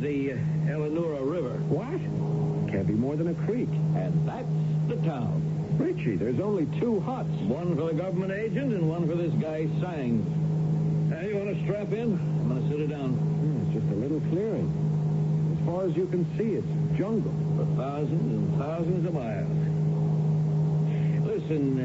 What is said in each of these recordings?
the Eleanor River. What? Can't be more than a creek. And that's the town. Richie, there's only 2 huts. One for the government agent and one for this guy, Signs. Now, you want to strap in? I'm going to sit it down. It's just a little clearing. As far as you can see, it's jungle. For thousands and thousands of miles. Listen,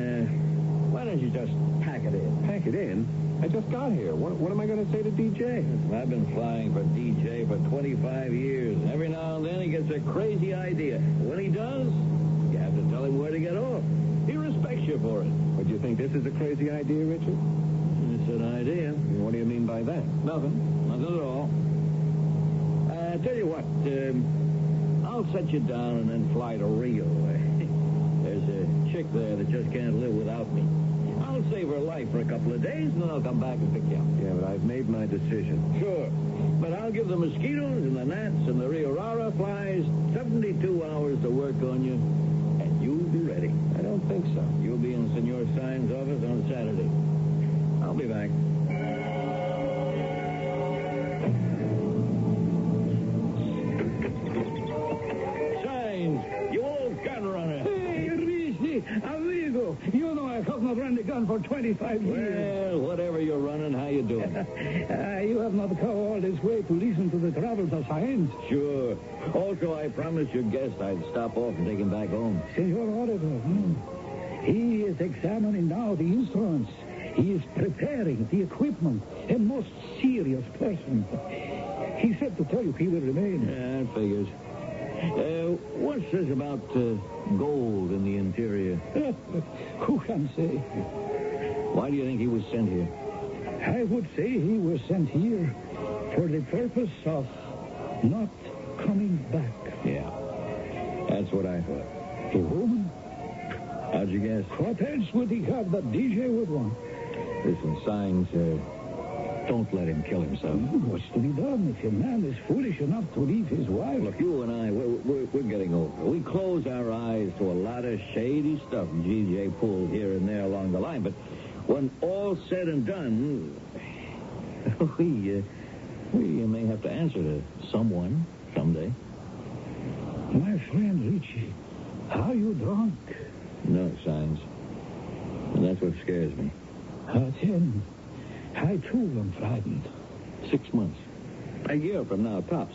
why don't you just pack it in? Pack it in? I just got here. What am I going to say to DJ? I've been flying for DJ for 25 years. Every now and then he gets a crazy idea. When he does, you have to tell him where to get off. He respects you for it. But do you think this is a crazy idea, Richard? It's an idea. What do you mean by that? Nothing at all. Tell you what, I'll set you down and then fly to Rio. There's a chick there that just can't live without me. I'll save her life for a couple of days, and then I'll come back and pick you up. Yeah, but I've made my decision. Sure. But I'll give the mosquitoes and the gnats and the Rio Rara flies 72 hours to work on you, and you'll be ready. I don't think so. You'll be in Senor Sign's office on Saturday. I'll be back. Signs, you old gun runner. Hey, Richie, amigo. You know I have not run the gun for 25 years. Well, whatever you're running, how you doing? You have not come all this way to listen to the travels of science. Sure. Also, I promised your guest I'd stop off and take him back home. Senor Auditor, he is examining now the instruments. He is preparing the equipment. A most serious person. He said to tell you he will remain. Yeah, it figures. What's this about gold in the interior? Who can say? Why do you think he was sent here? I would say he was sent here for the purpose of not coming back. Yeah, that's what I thought. A woman? How'd you guess? What else would he have that DJ would want? Listen, Signs, don't let him kill himself. What's to be done if a man is foolish enough to leave his wife? Look, you and I, we're getting older. We close our eyes to a lot of shady stuff GJ pulled here and there along the line, but when all's said and done, we may have to answer to someone someday. My friend Richie, are you drunk? No, Signs. And that's what scares me. Then, I too am frightened. 6 months. A year from now, tops.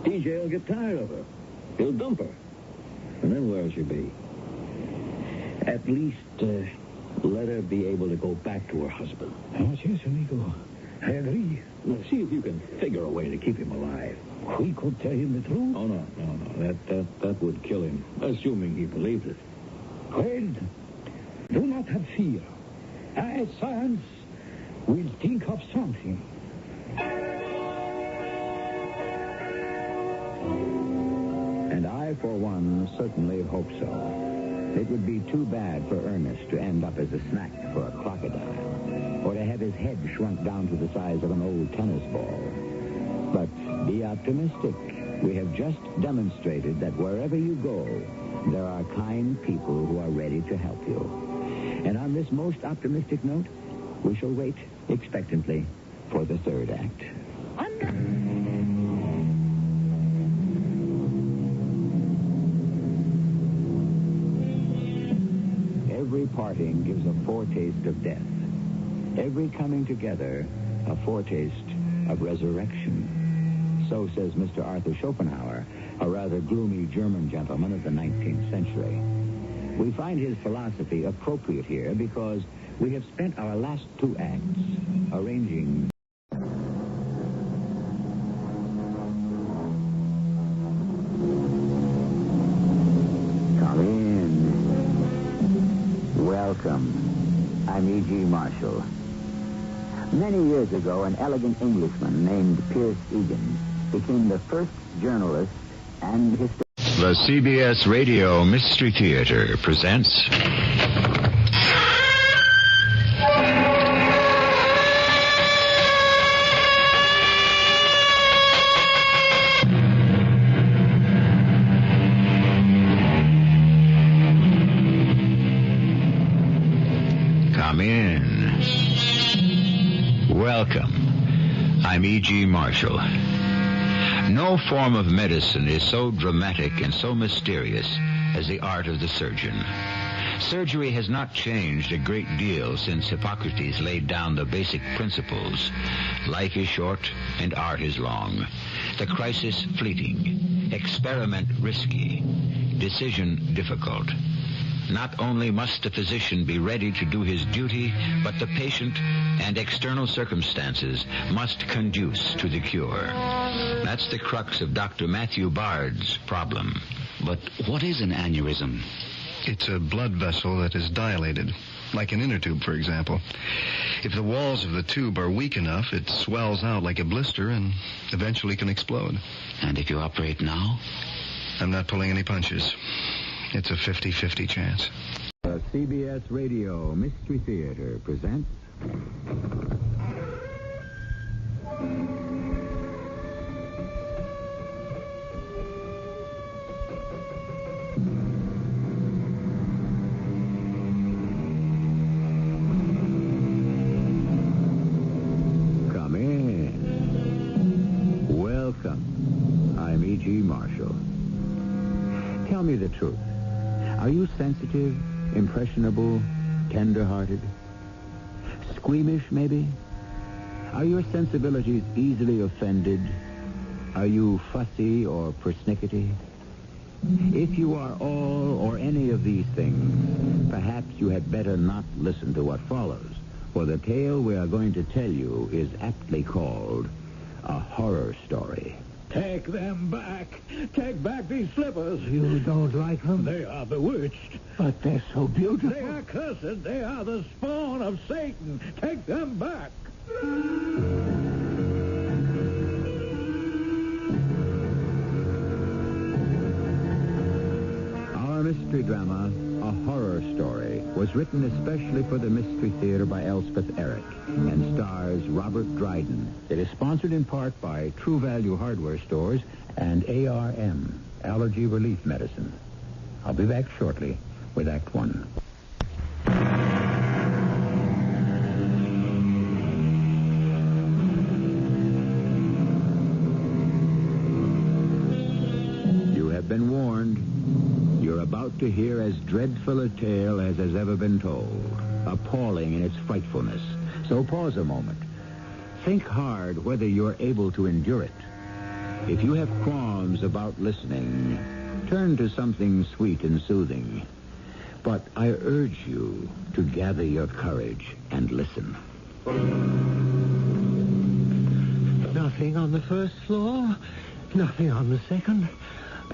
DJ will get tired of her. He'll dump her. And then where'll she be? At least, let her be able to go back to her husband. Yes, amigo. I agree. Now, see if you can figure a way to keep him alive. We could tell him the truth. Oh, no. That would kill him, assuming he believed it. Well, do not have fear. I, Science, will think of something. And I, for one, certainly hope so. It would be too bad for Ernest to end up as a snack for a crocodile, or to have his head shrunk down to the size of an old tennis ball. But be optimistic. We have just demonstrated that wherever you go, there are kind people who are ready to help you. And on this most optimistic note, we shall wait expectantly for the third act. Every parting gives a foretaste of death. Every coming together, a foretaste of resurrection. So says Mr. Arthur Schopenhauer, a rather gloomy German gentleman of the 19th century. We find his philosophy appropriate here because we have spent our last 2 acts arranging... Come in. Welcome. I'm E.G. Marshall. Many years ago, an elegant Englishman named Pierce Egan became the first journalist and historian. The CBS Radio Mystery Theater presents... Come in. Welcome. I'm E.G. Marshall. No form of medicine is so dramatic and so mysterious as the art of the surgeon. Surgery has not changed a great deal since Hippocrates laid down the basic principles. Life is short and art is long. The crisis fleeting. Experiment risky. Decision difficult. Not only must the physician be ready to do his duty, but the patient and external circumstances must conduce to the cure. That's the crux of Dr. Matthew Bard's problem. But what is an aneurysm? It's a blood vessel that is dilated, like an inner tube, for example. If the walls of the tube are weak enough, it swells out like a blister and eventually can explode. And if you operate now? I'm not pulling any punches. It's a 50-50 chance. CBS Radio Mystery Theater presents... Come in. Welcome. I'm E.G. Marshall. Tell me the truth. Are you sensitive, impressionable, tender-hearted? Squeamish, maybe? Are your sensibilities easily offended? Are you fussy or persnickety? If you are all or any of these things, perhaps you had better not listen to what follows, for the tale we are going to tell you is aptly called a horror story. Take them back. Take back these slippers. You don't like them? They are bewitched. But they're so beautiful. They are cursed. They are the spawn of Satan. Take them back. Our mystery drama, A Horror Story, was written especially for the Mystery Theater by Elspeth Eric and stars Robert Dryden. It is sponsored in part by True Value Hardware Stores and ARM, Allergy Relief Medicine. I'll be back shortly with Act One. You have been warned. You're about to hear as dreadful a tale as has ever been told, appalling in its frightfulness. So pause a moment. Think hard whether you're able to endure it. If you have qualms about listening, turn to something sweet and soothing. But I urge you to gather your courage and listen. Nothing on the first floor. Nothing on the second.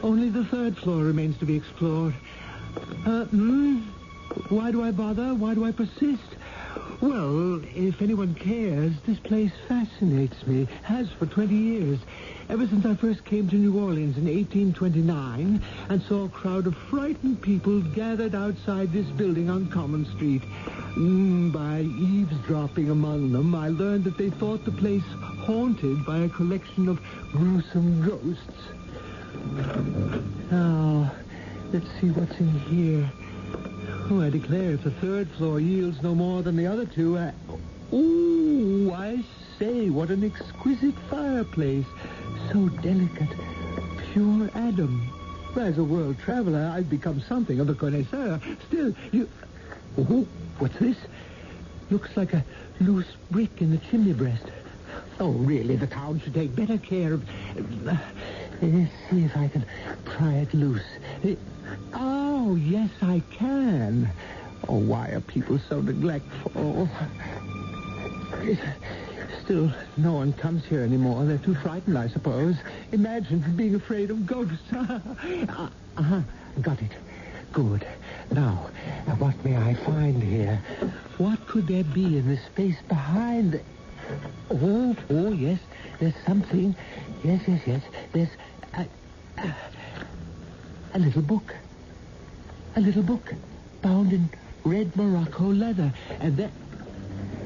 Only the third floor remains to be explored. Why do I bother? Why do I persist? Well, if anyone cares, this place fascinates me. Has for 20 years. Ever since I first came to New Orleans in 1829 and saw a crowd of frightened people gathered outside this building on Common Street. By eavesdropping among them, I learned that they thought the place haunted by a collection of gruesome ghosts. Now, let's see what's in here. Oh, I declare, if the third floor yields no more than the other two, I say, what an exquisite fireplace. So delicate. Pure Adam. As a world traveler, I've become something of a connoisseur. Still, you... Oh, what's this? Looks like a loose brick in the chimney breast. Oh, really, the town should take better care of... Let's see if I can pry it loose. Oh, yes, I can. Oh, why are people so neglectful? Still, no one comes here anymore. They're too frightened, I suppose. Imagine being afraid of ghosts. Got it. Good. Now, what may I find here? What could there be in the space behind the... Oh, yes. There's something. Yes. There's a little book. A little book bound in red Morocco leather. And then...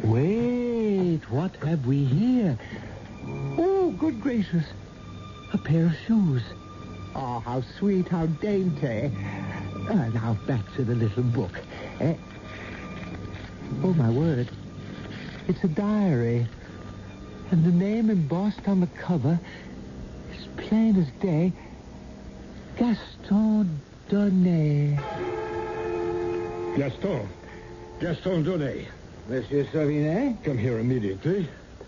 Wait, what have we here? Oh, good gracious. A pair of shoes. Oh, how sweet, how dainty. Now back to the little book. Oh, my word. It's a diary. And the name embossed on the cover is plain as day. Gaston Donnet. Gaston Donnet. Monsieur Sauvinet? Come here immediately.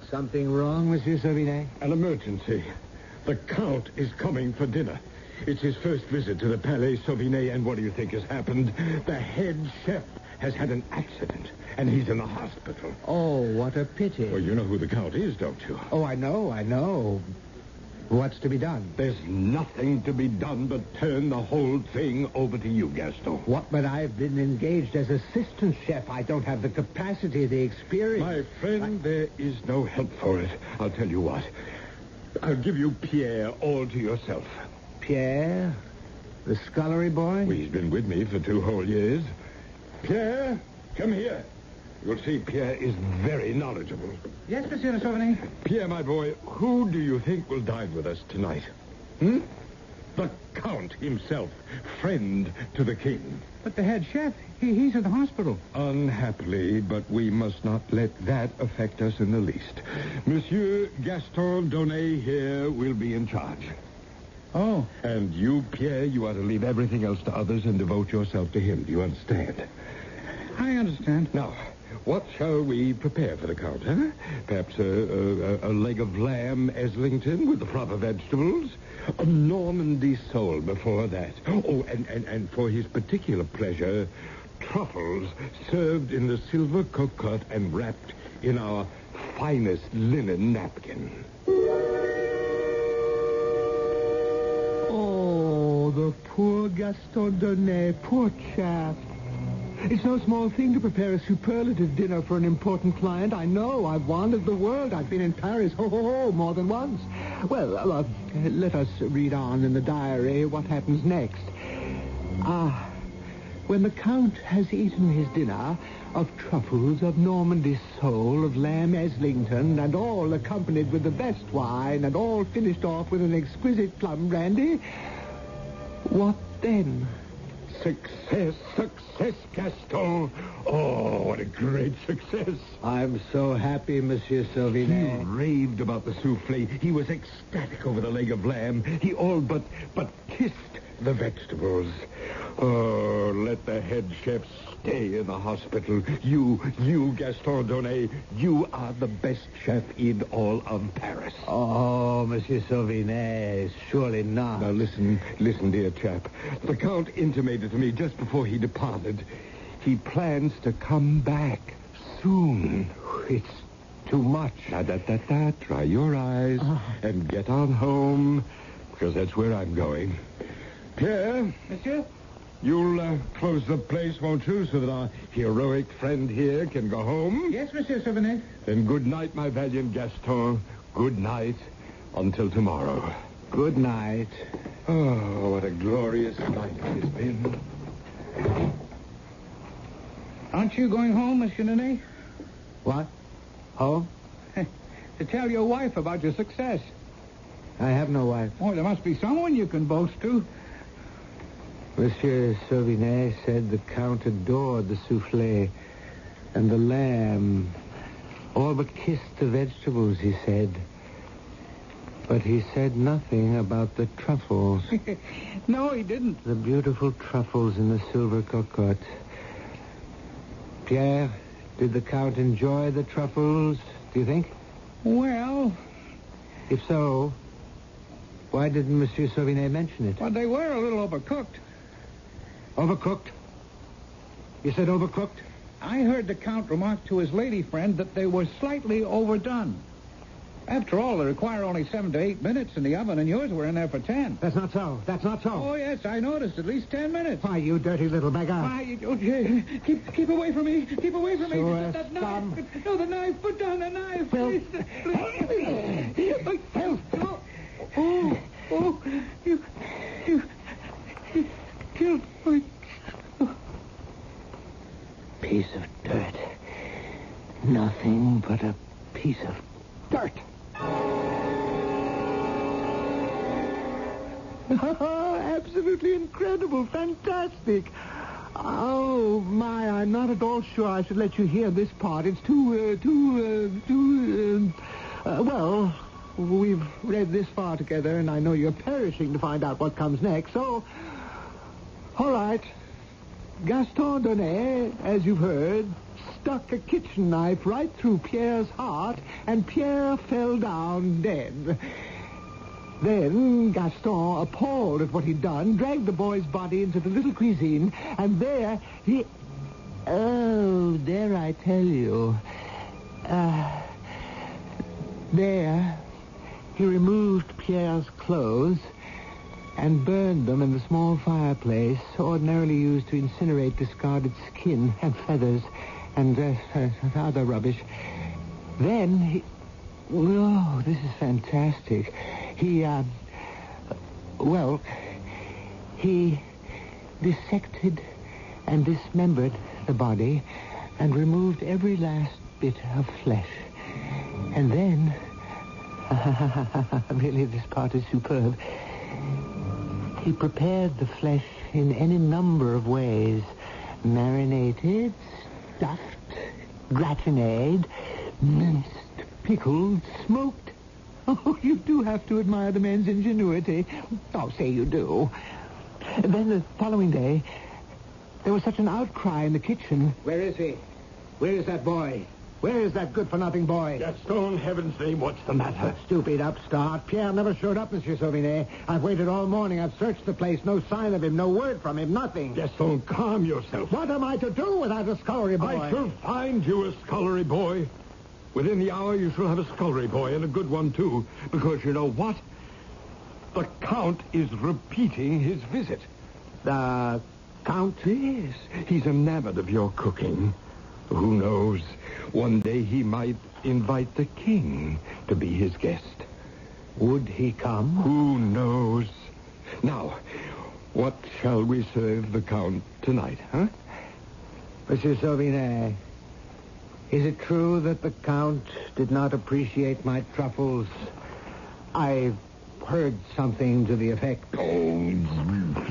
Something wrong, Monsieur Sauvinet? An emergency. The Count is coming for dinner. It's his first visit to the Palais Sauvinet, and what do you think has happened? The head chef has had an accident, and he's in the hospital. Oh, what a pity. Well, you know who the Count is, don't you? Oh, I know. What's to be done? There's nothing to be done but turn the whole thing over to you, Gaston. What? But I've been engaged as assistant chef. I don't have the capacity, the experience. My friend, there is no help for it. I'll tell you what. I'll give you Pierre all to yourself. Pierre? The scullery boy? Well, he's been with me for 2 whole years. Pierre, come here. You'll see Pierre is very knowledgeable. Yes, Monsieur de Sauvinet. Pierre, my boy, who do you think will dine with us tonight? The Count himself, friend to the king. But the head chef, he's in the hospital. Unhappily, but we must not let that affect us in the least. Monsieur Gaston Donnet here will be in charge. Oh. And you, Pierre, you ought to leave everything else to others and devote yourself to him. Do you understand? I understand. Now, what shall we prepare for the Count, huh? Perhaps a leg of lamb Eslington with the proper vegetables? A Normandy sole before that. Oh, and for his particular pleasure, truffles served in the silver cocotte and wrapped in our finest linen napkin. Oh, the poor Gaston Donnet, poor chap. It's no small thing to prepare a superlative dinner for an important client. I know. I've wandered the world. I've been in Paris, more than once. Well, let us read on in the diary what happens next. When the Count has eaten his dinner of truffles, of Normandy sole, of lamb Eslington, and all accompanied with the best wine, and all finished off with an exquisite plum brandy, what then? Success, Gaston. Oh, what a great success. I'm so happy, Monsieur Sauvinet. He raved about the souffle. He was ecstatic over the leg of lamb. He all but kissed the vegetables. Oh, let the head chef stay in the hospital. You, Gaston Donnet, you are the best chef in all of Paris. Oh, Monsieur Sauvinet, surely not. Now, listen, dear chap. The Count intimated to me just before he departed. He plans to come back soon. It's too much. Dry your eyes and get on home, because that's where I'm going. Pierre? Monsieur? You'll close the place, won't you, so that our heroic friend here can go home? Yes, Monsieur Sauvinet. Then good night, my valiant Gaston. Good night until tomorrow. Good night. Oh, what a glorious night it has been. Aren't you going home, Monsieur Donnet? What? Home? To tell your wife about your success. I have no wife. Oh, there must be someone you can boast to. Monsieur Sauvinet said the Count adored the souffle and the lamb. All but kissed the vegetables, he said. But he said nothing about the truffles. No, he didn't. The beautiful truffles in the silver cocotte. Pierre, did the Count enjoy the truffles, do you think? Well... If so, why didn't Monsieur Sauvinet mention it? Well, they were a little overcooked. Overcooked? You said overcooked? I heard the Count remark to his lady friend that they were slightly overdone. After all, they require only 7 to 8 minutes in the oven, and yours were in there for 10. That's not so. That's not so. Oh, yes, I noticed. At least 10 minutes. Why, you dirty little beggar. Why, keep away from me. Keep away from me. So, That knife. No, the knife. Put down the knife. Well, Please. Oh, you killed me. Piece of dirt. Nothing but a piece of dirt. Absolutely incredible. Fantastic. Oh, my, I'm not at all sure I should let you hear this part. It's well, we've read this far together, and I know you're perishing to find out what comes next, so... All right. Gaston Donnet, as you've heard, stuck a kitchen knife right through Pierre's heart, and Pierre fell down dead. Then Gaston, appalled at what he'd done, dragged the boy's body into the little cuisine, and there he... Oh, there I tell you. There, he removed Pierre's clothes and burned them in the small fireplace ordinarily used to incinerate discarded skin and feathers and other rubbish. Then he... Oh, this is fantastic. He dissected and dismembered the body and removed every last bit of flesh. And then... really, this part is superb. He prepared the flesh in any number of ways. Marinated, stuffed, gratinade, minced, pickled, smoked. Oh, you do have to admire the man's ingenuity. Oh, say you do. Then the following day, there was such an outcry in the kitchen. Where is he? Where is that boy? Where is that good-for-nothing boy? Gaston, heaven's name, what's the matter? Stupid upstart. Pierre never showed up, Monsieur Sauvinet. I've waited all morning. I've searched the place. No sign of him. No word from him. Nothing. Gaston, calm yourself. What am I to do without a scullery boy? I shall find you a scullery boy. Within the hour, you shall have a scullery boy, and a good one, too. Because you know what? The Count is repeating his visit. The Count? Yes. He's enamored of your cooking. Who knows? One day he might invite the king to be his guest. Would he come? Who knows? Now, what shall we serve the Count tonight, huh? Monsieur Sauvinet, is it true that the Count did not appreciate my truffles? I heard something to the effect. Oh,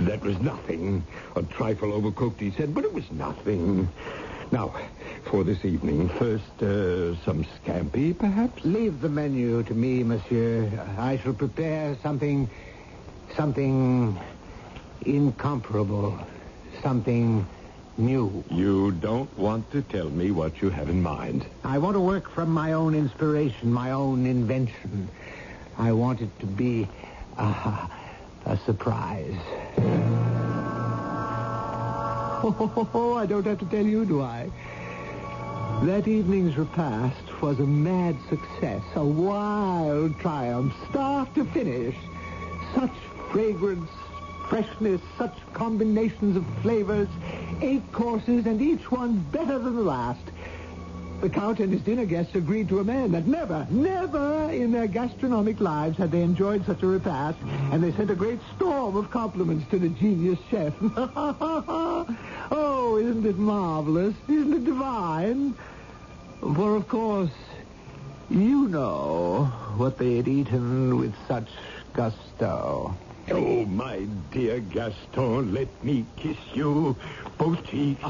that was nothing. A trifle overcooked, he said, but it was nothing. Now, for this evening, first, some scampi, perhaps? Leave the menu to me, monsieur. I shall prepare something incomparable, something new. You don't want to tell me what you have in mind. I want to work from my own inspiration, my own invention. I want it to be a surprise. Oh, I don't have to tell you, do I? That evening's repast was a mad success, a wild triumph, start to finish. Such fragrance, freshness, such combinations of flavors, 8 courses, and each one better than the last. The Count and his dinner guests agreed to a man that never in their gastronomic lives had they enjoyed such a repast, and they sent a great storm of compliments to the genius chef. Oh, isn't it marvelous? Isn't it divine? For, of course, you know what they had eaten with such gusto. Oh, my dear Gaston, let me kiss you, both cheeks.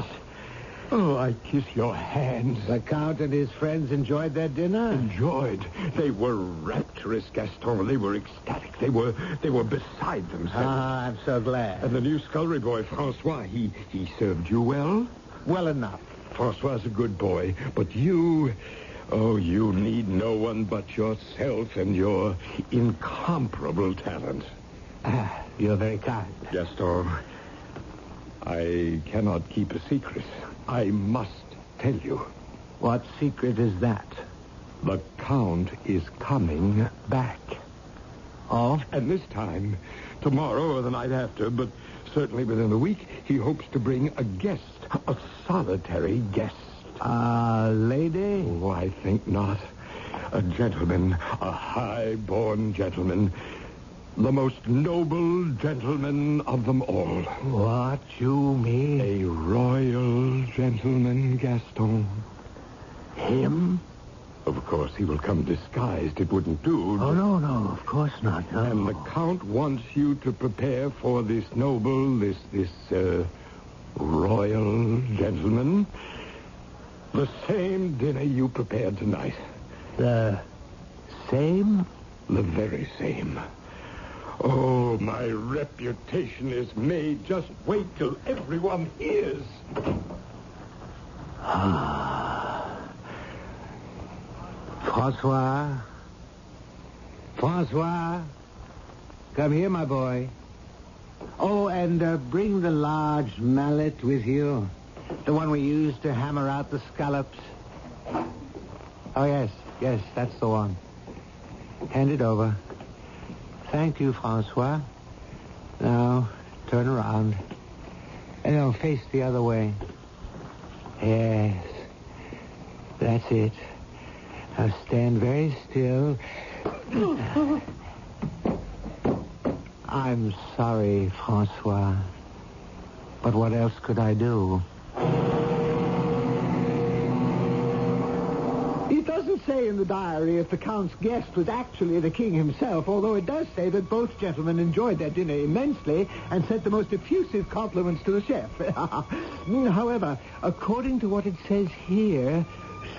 Oh, I kiss your hands. The Count and his friends enjoyed their dinner? Enjoyed. They were rapturous, Gaston. They were ecstatic. They were beside themselves. Ah, I'm so glad. And the new scullery boy, Francois, he served you well? Well enough. Francois's a good boy, but you... Oh, you need no one but yourself and your incomparable talent. You're very kind. Gaston, I cannot keep a secret. I must tell you. What secret is that? The Count is coming back. Oh? And this time, tomorrow or the night after, but certainly within a week, he hopes to bring a guest, a solitary guest. A lady? Oh, I think not. A gentleman, a high-born gentleman. The most noble gentleman of them all. What you mean? A royal gentleman, Gaston. Him? Of course, he will come disguised. It wouldn't do. Oh, no, of course not. No. And the Count wants you to prepare for this noble, this royal gentleman the same dinner you prepared tonight. The same? The very same. Oh, my reputation is made. Just wait till everyone hears. Francois? Francois? Come here, my boy. Oh, and bring the large mallet with you. The one we use to hammer out the scallops. Oh, yes, that's the one. Hand it over. Thank you, Francois. Now, turn around. And now face the other way. Yes. That's it. Now stand very still. I'm sorry, Francois. But what else could I do? It doesn't say in the diary if the Count's guest was actually the king himself, although it does say that both gentlemen enjoyed their dinner immensely and sent the most effusive compliments to the chef. However, according to what it says here,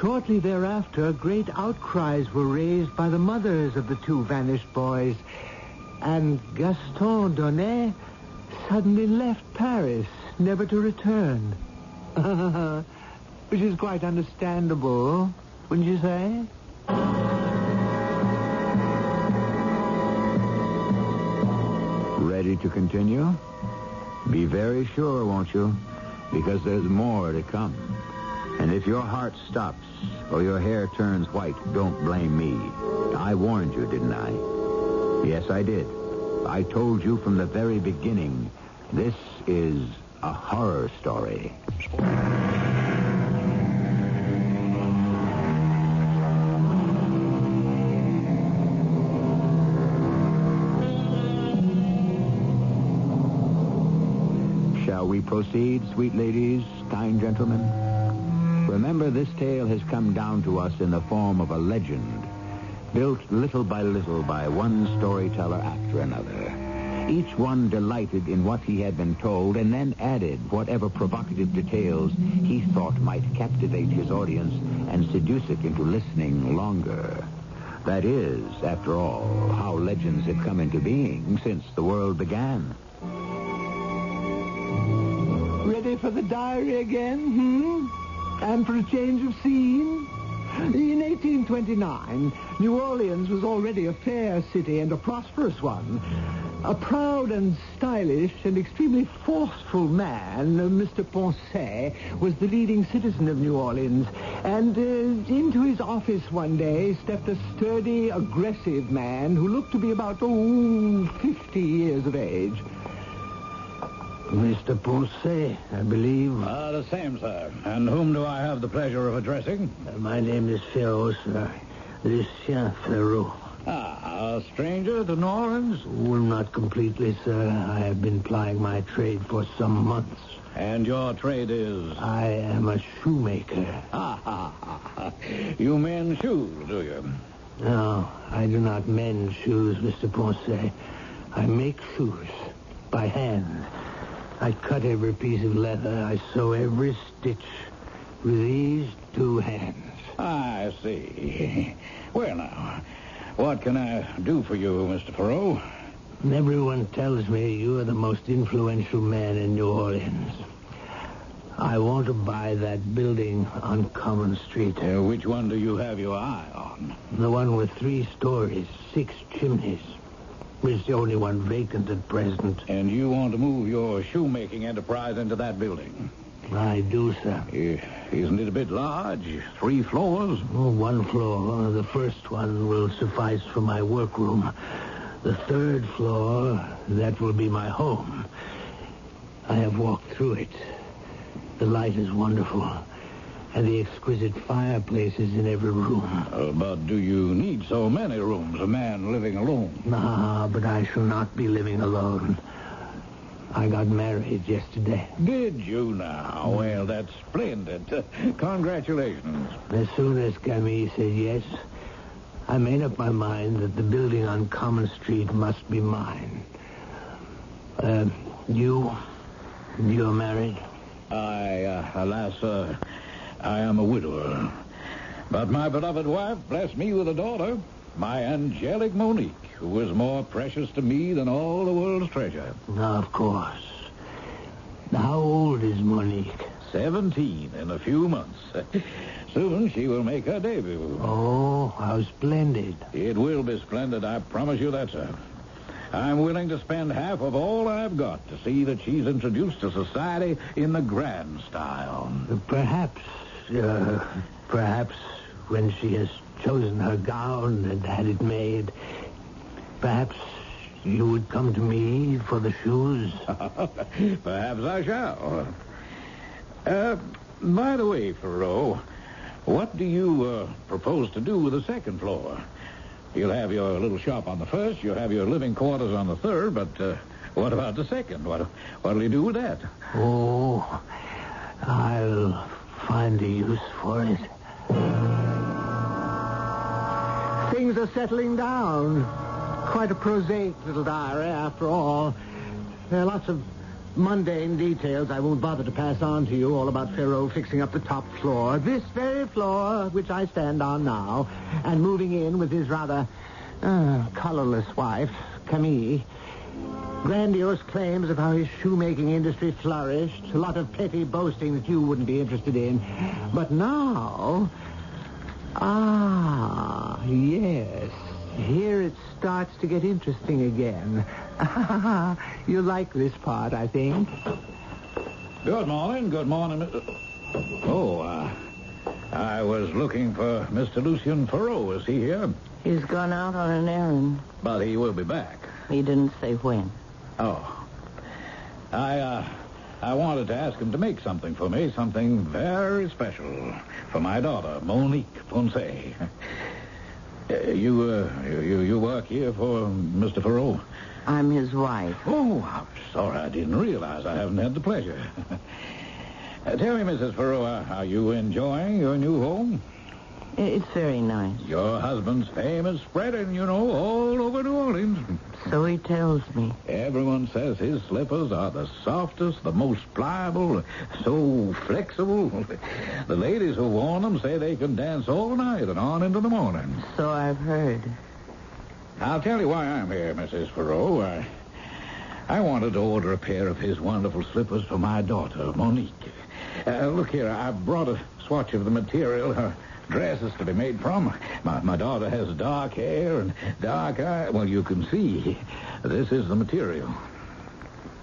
shortly thereafter, great outcries were raised by the mothers of the two vanished boys, and Gaston Donnet suddenly left Paris, never to return. Which is quite understandable, wouldn't you say? Ready to continue? Be very sure, won't you? Because there's more to come. And if your heart stops or your hair turns white, don't blame me. I warned you, didn't I? Yes, I did. I told you from the very beginning, this is a horror story. Shall we proceed, sweet ladies, kind gentlemen? Remember, this tale has come down to us in the form of a legend, built little by little by one storyteller after another, each one delighted in what he had been told and then added whatever provocative details he thought might captivate his audience and seduce it into listening longer. That is, after all, how legends have come into being since the world began. Ready for the diary again, And for a change of scene? In 1829, New Orleans was already a fair city and a prosperous one. A proud and stylish and extremely forceful man, Mr. Poncet, was the leading citizen of New Orleans. And into his office one day stepped a sturdy, aggressive man who looked to be about, 50 years of age. Mr. Poncet, I believe. The same, sir. And whom do I have the pleasure of addressing? My name is Ferraud, sir. Lucien Ferraud. A stranger to New Orleans? Well, not completely, sir. I have been plying my trade for some months. And your trade is? I am a shoemaker. You mend shoes, do you? No, I do not mend shoes, Mr. Poncet. I make shoes by hand. I cut every piece of leather. I sew every stitch with these two hands. I see. Well, now, what can I do for you, Mr. Ferraud? Everyone tells me you are the most influential man in New Orleans. I want to buy that building on Common Street. Which one do you have your eye on? The one with 3 stories, 6 chimneys. It's the only one vacant at present. And you want to move your shoemaking enterprise into that building? I do, sir. Isn't it a bit large? 3 floors? 1 floor. The first one will suffice for my workroom. The 3rd floor, that will be my home. I have walked through it. The light is wonderful. And the exquisite fireplaces in every room. But do you need so many rooms, a man living alone? But I shall not be living alone. I got married yesterday. Did you now? Well, that's splendid. Congratulations. As soon as Camille said yes, I made up my mind that the building on Common Street must be mine. You're married? Alas, I am a widower. But my beloved wife blessed me with a daughter. My angelic Monique, who is more precious to me than all the world's treasure. Of course. How old is Monique? 17 in a few months. Soon she will make her debut. Oh, how splendid. It will be splendid, I promise you that, sir. I'm willing to spend half of all I've got to see that she's introduced to society in the grand style. Perhaps when she has chosen her gown and had it made, perhaps you would come to me for the shoes. Perhaps I shall. By the way, Ferrot, what do you propose to do with the second floor? You'll have your little shop on the first, you'll have your living quarters on the third, but what about the second? What'll you do with that? Oh, I'll find a use for it. Things are settling down. Quite a prosaic little diary, after all. There are lots of mundane details I won't bother to pass on to you, all about Ferrot fixing up the top floor, this very floor which I stand on now, and moving in with his rather colorless wife, Camille. Grandiose claims of how his shoemaking industry flourished, a lot of petty boasting that you wouldn't be interested in. But now... yes, here it starts to get interesting again. You like this part, I think. Good morning, I was looking for Mr. Lucien Ferrot. Is he here? He's gone out on an errand. But he will be back. He didn't say when. Oh. I wanted to ask him to make something for me, something very special for my daughter, Monique Ponce. You work here for Mr. Ferrot? I'm his wife. Oh, I'm sorry. I didn't realize. I haven't had the pleasure. Tell me, Mrs. Ferrot, are you enjoying your new home? It's very nice. Your husband's fame is spreading, all over New Orleans. So he tells me. Everyone says his slippers are the softest, the most pliable, so flexible. The ladies who worn them say they can dance all night and on into the morning. So I've heard. I'll tell you why I'm here, Mrs. Ferrot. I wanted to order a pair of his wonderful slippers for my daughter, Monique. Look here, I brought a swatch of the material her dress is to be made from. My daughter has dark hair and dark eyes. Well, you can see. This is the material.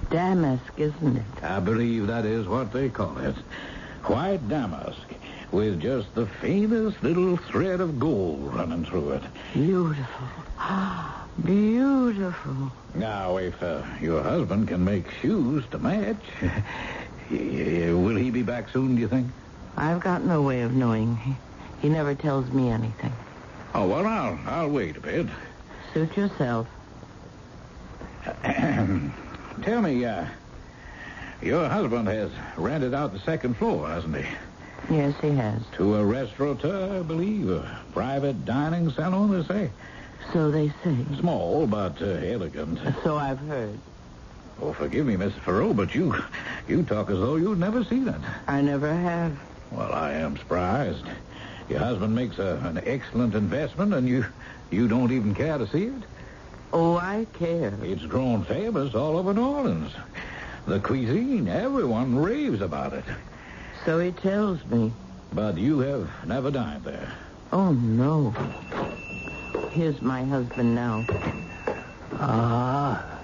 Damask, isn't it? I believe that is what they call it. White damask, with just the faintest little thread of gold running through it. Beautiful. Beautiful. Now, if your husband can make shoes to match, will he be back soon, do you think? I've got no way of knowing. He never tells me anything. Oh, well, I'll wait a bit. Suit yourself. Tell me, your husband has rented out the second floor, hasn't he? Yes, he has. To a restaurateur, I believe. A private dining salon, they say. So they say. Small, but elegant. So I've heard. Oh, forgive me, Mrs. Ferrot, but you talk as though you'd never seen it. I never have. Well, I am surprised. Your husband makes an excellent investment, and you don't even care to see it? Oh, I care. It's grown famous all over New Orleans. The cuisine, everyone raves about it. So he tells me. But you have never dined there. Oh, no. Here's my husband now.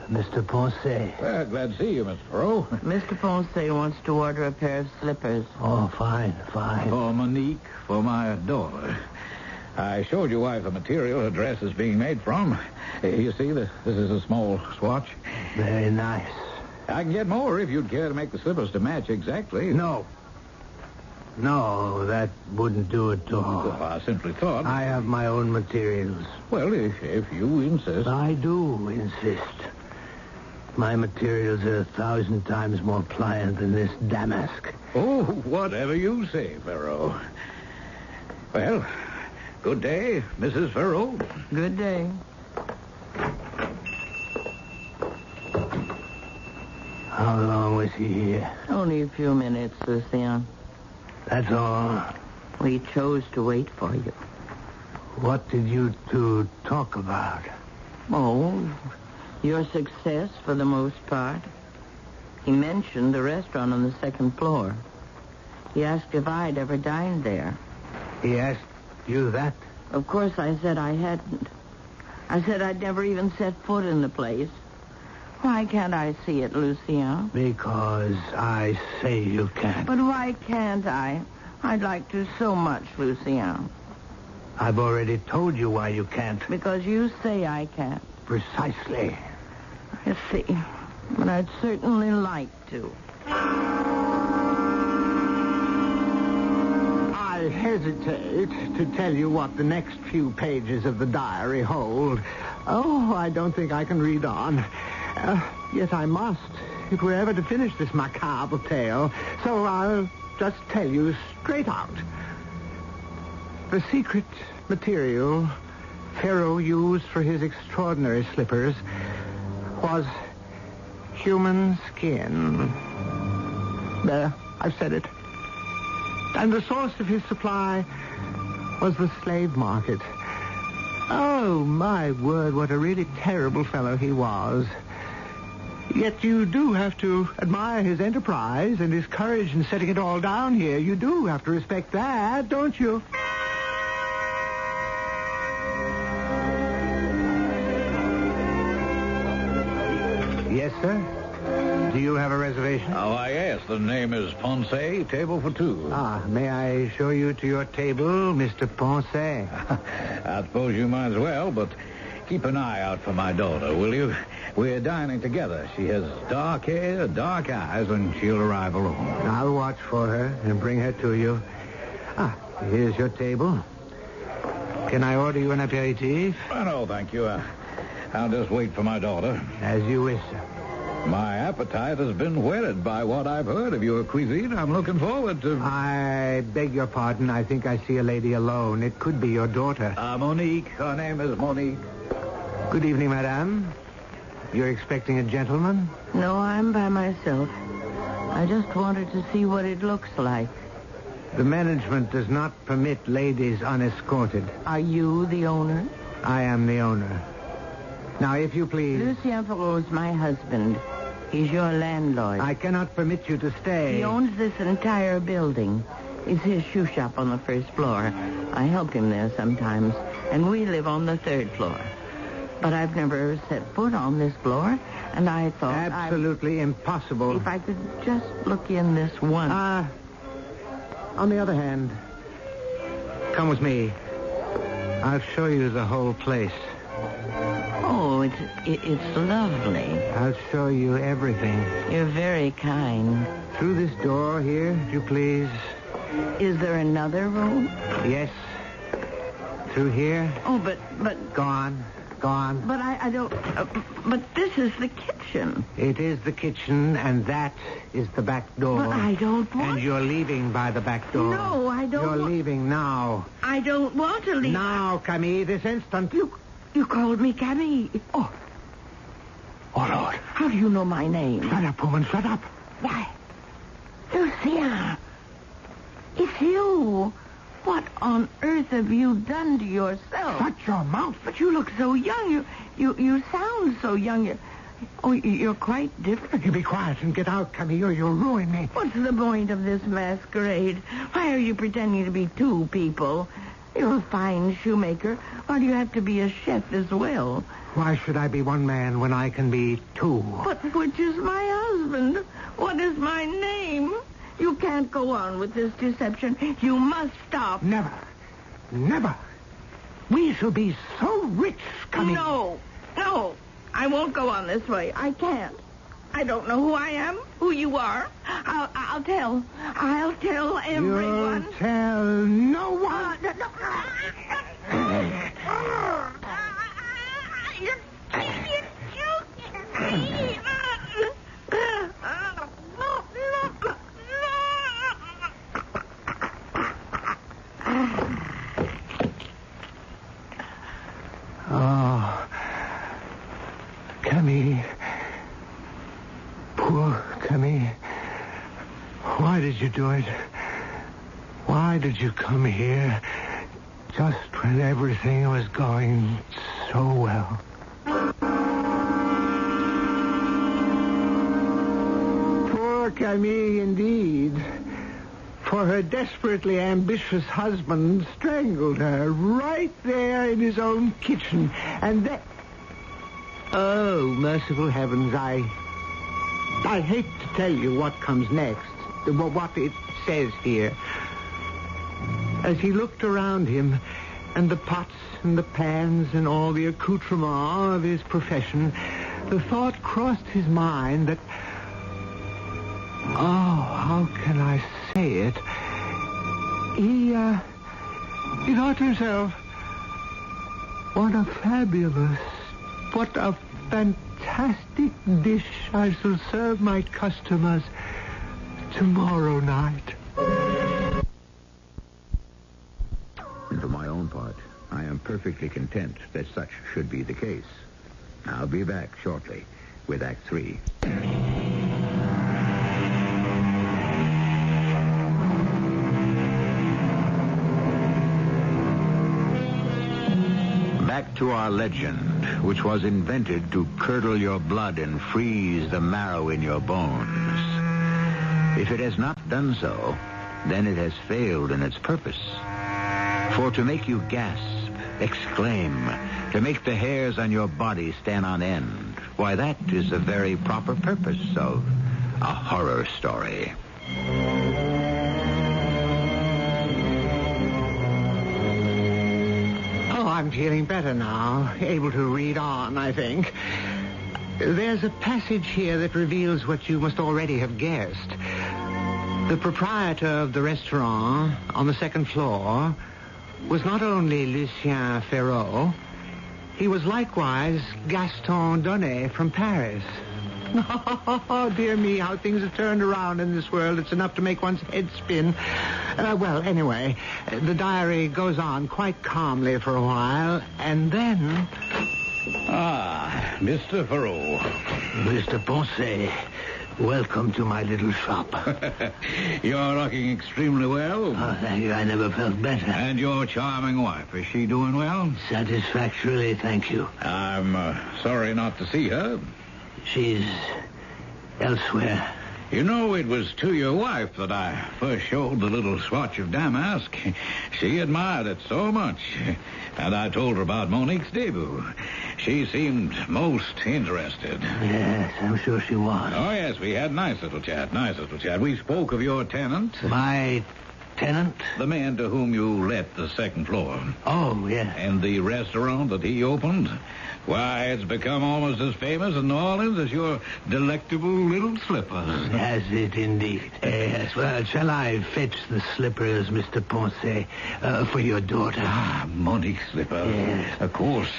Mr. Ponce. Well, glad to see you, Mr. Ferrot. Mr. Ponce wants to order a pair of slippers. Oh, fine. For Monique, for my daughter. I showed your wife the material her dress is being made from. You see, this is a small swatch. Very nice. I can get more if you'd care to make the slippers to match exactly. No, that wouldn't do it at all. Well, I simply thought... I have my own materials. Well, if you insist... I do insist. My materials are 1,000 times more pliant than this damask. Oh, whatever you say, Ferrot. Well, good day, Mrs. Ferrot. Good day. How long was he here? Only a few minutes, Lucien. That's all. We chose to wait for you. What did you two talk about? Oh, your success for the most part. He mentioned the restaurant on the second floor. He asked if I'd ever dined there. He asked you that? Of course, I said I hadn't. I said I'd never even set foot in the place. Why can't I see it, Lucien? Because I say you can't. But why can't I? I'd like to so much, Lucien. I've already told you why you can't. Because you say I can't. Precisely. I see. But I'd certainly like to. I hesitate to tell you what the next few pages of the diary hold. Oh, I don't think I can read on. Yet I must, if we're ever to finish this macabre tale. So I'll just tell you straight out. The secret material Pharaoh used for his extraordinary slippers was human skin. There, I've said it. And the source of his supply was the slave market. Oh, my word, what a really terrible fellow he was. Yet you do have to admire his enterprise and his courage in setting it all down here. You do have to respect that, don't you? Yes, sir? Do you have a reservation? Oh, yes. The name is Ponce, table for two. Ah, may I show you to your table, Mr. Ponce? I suppose you might as well, but keep an eye out for my daughter, will you? We're dining together. She has dark hair, dark eyes, and she'll arrive alone. I'll watch for her and bring her to you. Ah, here's your table. Can I order you an aperitif? Oh, no, thank you. I'll just wait for my daughter. As you wish, sir. My appetite has been whetted by what I've heard of your cuisine. I'm looking forward to... I beg your pardon. I think I see a lady alone. It could be your daughter. Monique. Her name is Monique. Good evening, madame. You're expecting a gentleman? No, I'm by myself. I just wanted to see what it looks like. The management does not permit ladies unescorted. Are you the owner? I am the owner. Now, if you please... Lucien Ferraud's my husband. He's your landlord. I cannot permit you to stay. He owns this entire building. It's his shoe shop on the first floor. I help him there sometimes. And we live on the third floor. But I've never set foot on this floor, and I thought... Absolutely impossible. If I could just look in this once. On the other hand, come with me. I'll show you the whole place. Oh, it's lovely. I'll show you everything. You're very kind. Through this door here, if you please. Is there another room? Yes. Through here. Oh, but... Gone. But I don't... but this is the kitchen. It is the kitchen, and that is the back door. But I don't want... And you're leaving by the back door. No, I don't You're leaving now. I don't want to leave. Now, Camille, this instant. You called me Camille. Oh, Lord. How do you know my name? Shut up, woman, shut up. Why? Lucien, it's you. What on earth have you done to yourself? Shut your mouth. But you look so young. You sound so young. You're quite different. You be quiet and get out, Camille, or you'll ruin me. What's the point of this masquerade? Why are you pretending to be two people? You're a fine shoemaker. Why do you have to be a chef as well? Why should I be one man when I can be two? But which is my husband? What is my name? You can't go on with this deception. You must stop. Never. We shall be so rich, Camille. No. I won't go on this way. I can't. I don't know who I am, who you are. I'll tell. I'll tell everyone. You'll tell no one. Oh, Camille. Poor Camille. Why did you do it? Why did you come here? Just when everything was going so well. Poor Camille, indeed. For her desperately ambitious husband strangled her right there in his own kitchen. And then... Oh, merciful heavens, I hate to tell you what comes next. What it says here. As he looked around him, and the pots and the pans and all the accoutrements of his profession, the thought crossed his mind that... Oh, how can I say it? He thought to himself, what a fantastic dish I shall serve my customers tomorrow night. And for my own part, I am perfectly content that such should be the case. I'll be back shortly with Act 3. Back to our legend, which was invented to curdle your blood and freeze the marrow in your bones. If it has not done so, then it has failed in its purpose. For to make you gasp, exclaim, to make the hairs on your body stand on end, why, that is the very proper purpose of a horror story. Oh, I'm feeling better now. Able to read on, I think. There's a passage here that reveals what you must already have guessed. The proprietor of the restaurant on the second floor was not only Lucien Ferraud, he was likewise Gaston Donnet from Paris. Oh, dear me, how things have turned around in this world. It's enough to make one's head spin. Well, anyway, the diary goes on quite calmly for a while, and then... Ah, Mr. Ferraud. Mr. Ponce, welcome to my little shop. You're looking extremely well. Oh, thank you. I never felt better. And your charming wife, is she doing well? Satisfactorily, thank you. I'm sorry not to see her. She's elsewhere. You know, it was to your wife that I first showed the little swatch of damask. She admired it so much. And I told her about Monique's debut. She seemed most interested. Yes, I'm sure she was. Oh, yes, we had nice little chat. We spoke of your tenant. My tenant? The man to whom you let the second floor. Oh, yes. And the restaurant that he opened. Why, it's become almost as famous in New Orleans as your delectable little slippers. Has it indeed? Yes. Well, shall I fetch the slippers, Mr. Ponce, for your daughter? Ah, Monique's slippers. Yes. Of course.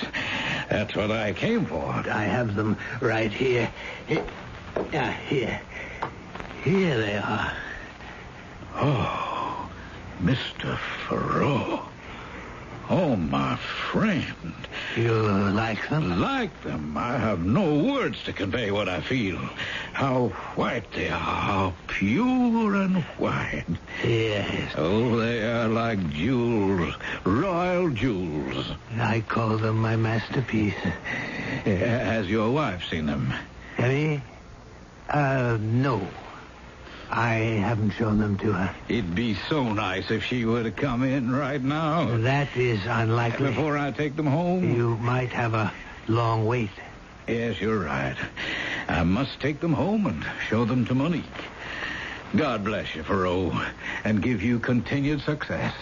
That's what I came for. I have them right here. Here they are. Oh, Mr. Ferraud. Oh, my friend. You like them? Like them? I have no words to convey what I feel. How white they are. How pure and white. Yes. Oh, they are like jewels. Royal jewels. I call them my masterpiece. Has your wife seen them? Emmy? No. I haven't shown them to her. It'd be so nice if she were to come in right now. That is unlikely. Before I take them home? You might have a long wait. Yes, you're right. I must take them home and show them to Monique. God bless you, Ferraud, and give you continued success.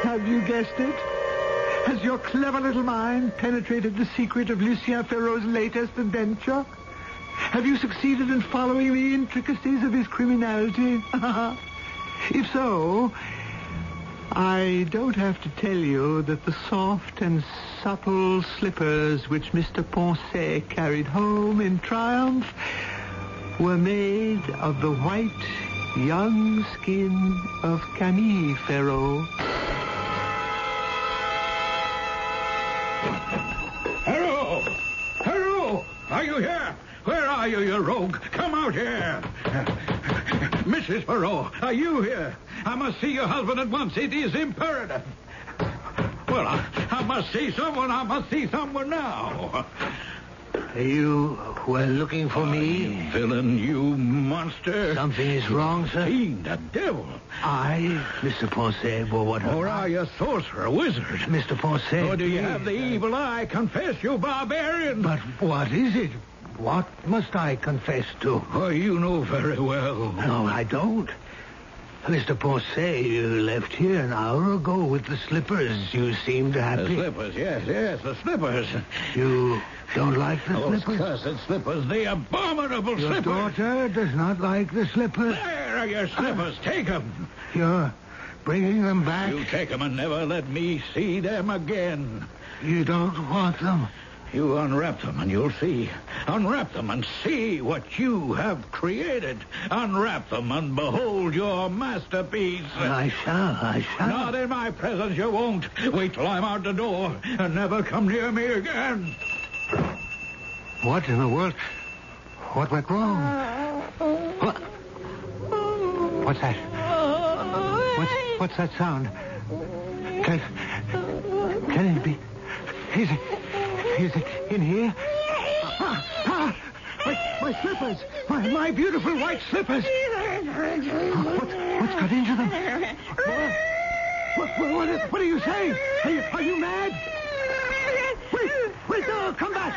Have you guessed it? Has your clever little mind penetrated the secret of Lucien Ferraud's latest adventure? Have you succeeded in following the intricacies of his criminality? If so, I don't have to tell you that the soft and supple slippers which Mr. Ponce carried home in triumph were made of the white, young skin of Camille Ferraud. Hello! Hello! Are you here? Where are you, you rogue? Come out here! Mrs. Ferraud, are you here? I must see your husband at once. It is imperative. Well, I must see someone. I must see someone now. You were looking for me? You villain, you monster. Something is wrong, sir? Fiend, a devil. I, Mr. Ponce, well, what... Or are you a sorcerer, a wizard? Mr. Ponce... Or do you have the evil eye? Confess, you barbarian. But what is it? What must I confess to? Oh, you know very well. No, I don't. Mr. Ponce, you left here an hour ago with the slippers. You seemed happy. The slippers, yes, the slippers. You don't like the Those slippers? cursed slippers, the abominable Your slippers. daughter does not like the slippers. There are your slippers. Take them. You're bringing them back? You take them and never let me see them again. You don't want them? You unwrap them and you'll see. Unwrap them and see what you have created. Unwrap them and behold your masterpiece. I shall. Not in my presence, you won't. Wait till I'm out the door and never come near me again. What in the world? What went wrong? What? What's that? What's that sound? Can it be? Is it in here? My slippers! My beautiful white slippers! What's got into them? What are you saying? Are you mad? Wait, no, come back!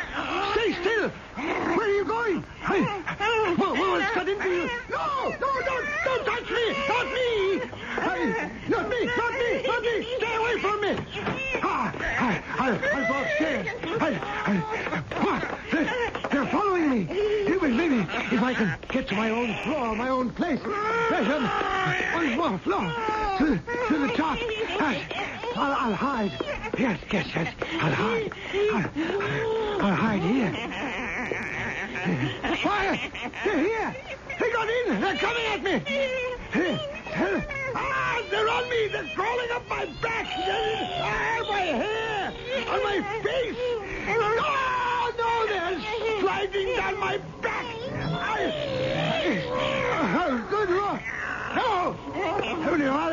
Stay still! Where are you going? What's got into you? No, don't touch me! Not me! Not me! Stay away from me! I'll go upstairs. What? They're following me. Maybe if I can get to my own floor, my own place. One more floor. To the top. I'll hide. Yes. I'll hide. I'll hide here. Quiet! They're here. They got in. They're coming at me. They're on me. They're crawling up my back. My hair. On my face. No, they're sliding down my back. Good Lord. No.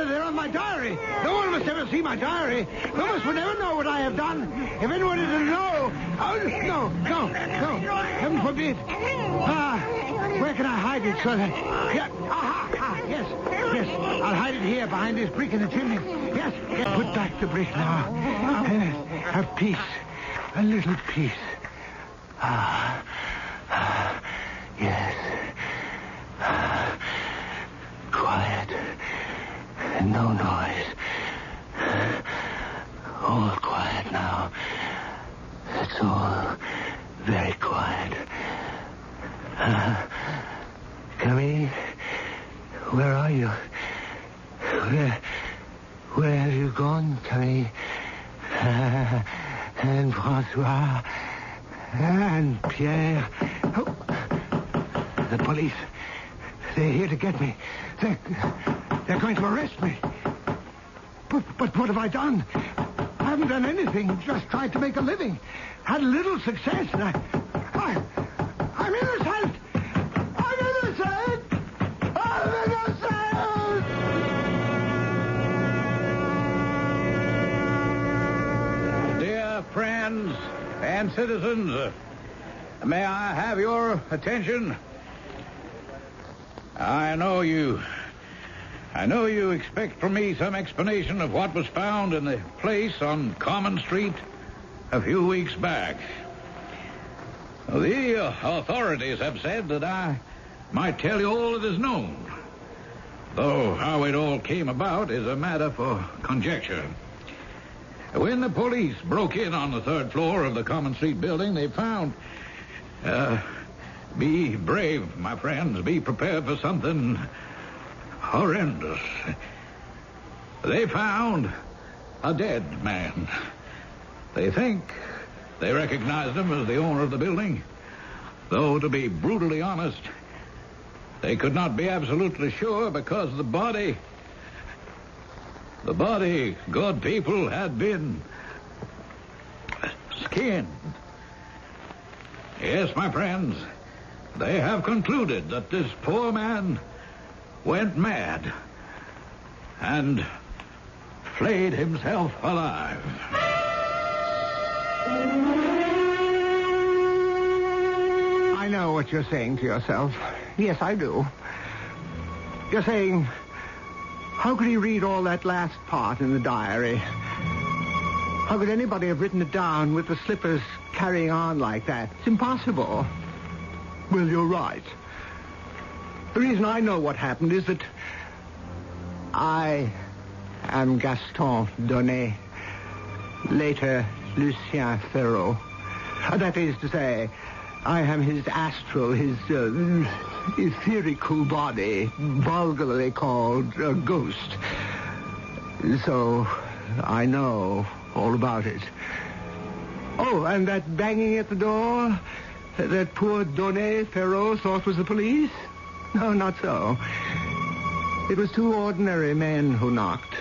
They're on my diary. No one must ever see my diary. No one would ever know what I have done. If anyone is to know... No. Heaven forbid. Where can I hide it so that... Yes. I'll hide it here behind this brick in the chimney. Yes. Put back the brick now. Have peace. A little peace. Yes. Quiet. No noise. All quiet now. It's all very quiet. Camille, where are you? Where have you gone, Camille? And Francois and Pierre. Oh, the police. They're here to get me. They're going to arrest me. But what have I done? I haven't done anything. Just tried to make a living. Had a little success. And I'm innocent. I'm innocent. Dear friends and citizens, may I have your attention? I know you expect from me some explanation of what was found in the place on Common Street a few weeks back. The authorities have said that I might tell you all that is known, though how it all came about is a matter for conjecture. When the police broke in on the third floor of the Common Street building, they found... be brave, my friends. Be prepared for something horrendous. They found a dead man. They think they recognized him as the owner of the building, though, to be brutally honest, they could not be absolutely sure because the body, good people, had been skinned. Yes, my friends, they have concluded that this poor man went mad. and flayed himself alive. I know what you're saying to yourself. Yes, I do. You're saying, how could he read all that last part in the diary? How could anybody have written it down with the slippers carrying on like that? It's impossible. Well, you're right. The reason I know what happened is that I am Gaston Donnet, later Lucien Ferraud. That is to say, I am his astral, his etherical body, vulgarly called a ghost. So I know all about it. Oh, and that banging at the door that poor Donnet Ferraud thought was the police? No, not so. It was two ordinary men who knocked.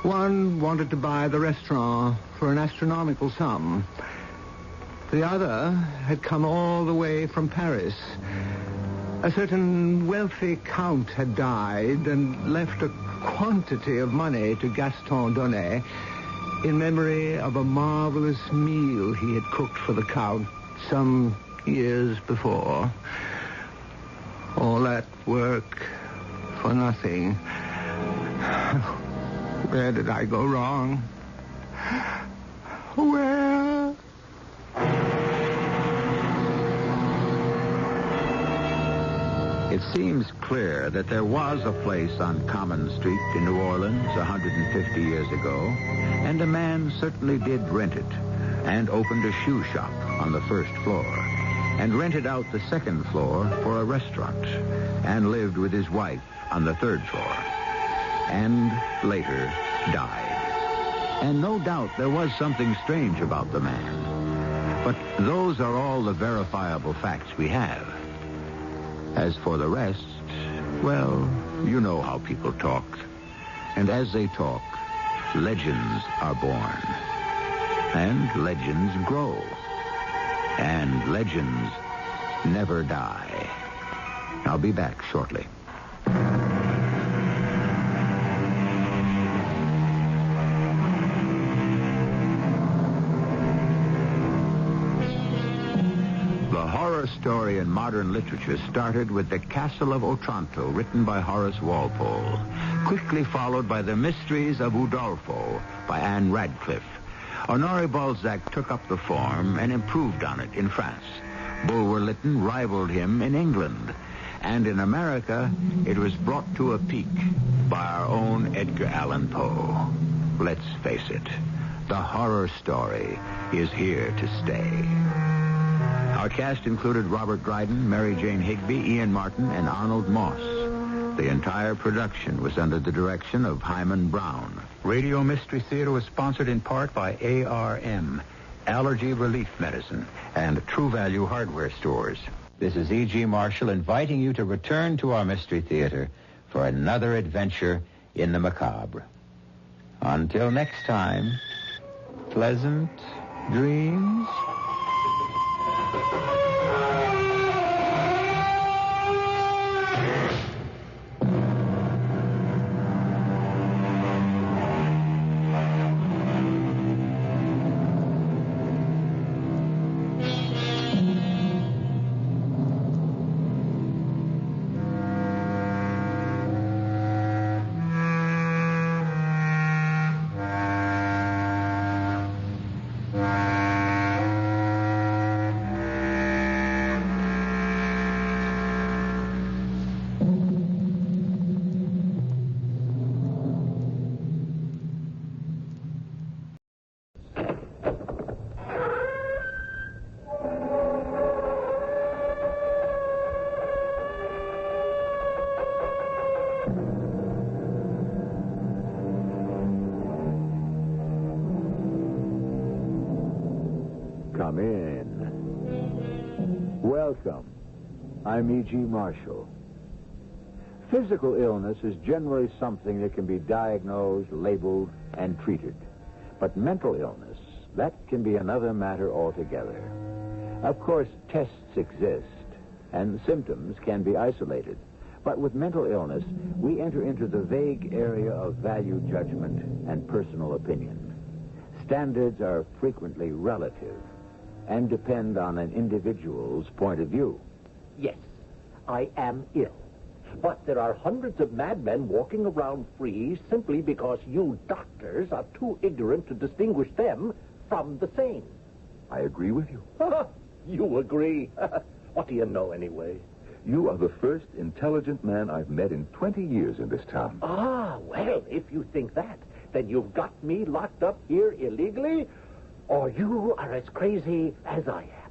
One wanted to buy the restaurant for an astronomical sum. The other had come all the way from Paris. A certain wealthy count had died and left a quantity of money to Gaston Donnet in memory of a marvelous meal he had cooked for the count some years before. All that work for nothing. Where did I go wrong? Where? It seems clear that there was a place on Common Street in New Orleans 150 years ago, and a man certainly did rent it, and opened a shoe shop on the first floor, and rented out the second floor for a restaurant, and lived with his wife on the third floor, and later died. And no doubt there was something strange about the man. But those are all the verifiable facts we have. As for the rest, well, you know how people talk. And as they talk, legends are born. And legends grow. And legends never die. I'll be back shortly. The horror story in modern literature started with The Castle of Otranto, written by Horace Walpole, quickly followed by The Mysteries of Udolpho by Anne Radcliffe. Honoré Balzac took up the form and improved on it in France. Bulwer Lytton rivaled him in England. And in America, it was brought to a peak by our own Edgar Allan Poe. Let's face it, the horror story is here to stay. Our cast included Robert Dryden, Mary Jane Higby, Ian Martin, and Arnold Moss. The entire production was under the direction of Hyman Brown. Radio Mystery Theater was sponsored in part by ARM, Allergy Relief Medicine, and True Value Hardware Stores. This is E.G. Marshall inviting you to return to our Mystery Theater for another adventure in the macabre. Until next time, pleasant dreams. Come in. Welcome. I'm E.G. Marshall. Physical illness is generally something that can be diagnosed, labeled, and treated. But mental illness, that can be another matter altogether. Of course, tests exist, and symptoms can be isolated. But with mental illness, we enter into the vague area of value judgment and personal opinion. Standards are frequently relative and depend on an individual's point of view. Yes, I am ill. But there are hundreds of madmen walking around free simply because you doctors are too ignorant to distinguish them from the sane. I agree with you. You agree? What do you know anyway? You are the first intelligent man I've met in 20 years in this town. Ah, well, if you think that, then you've got me locked up here illegally, or you are as crazy as I am.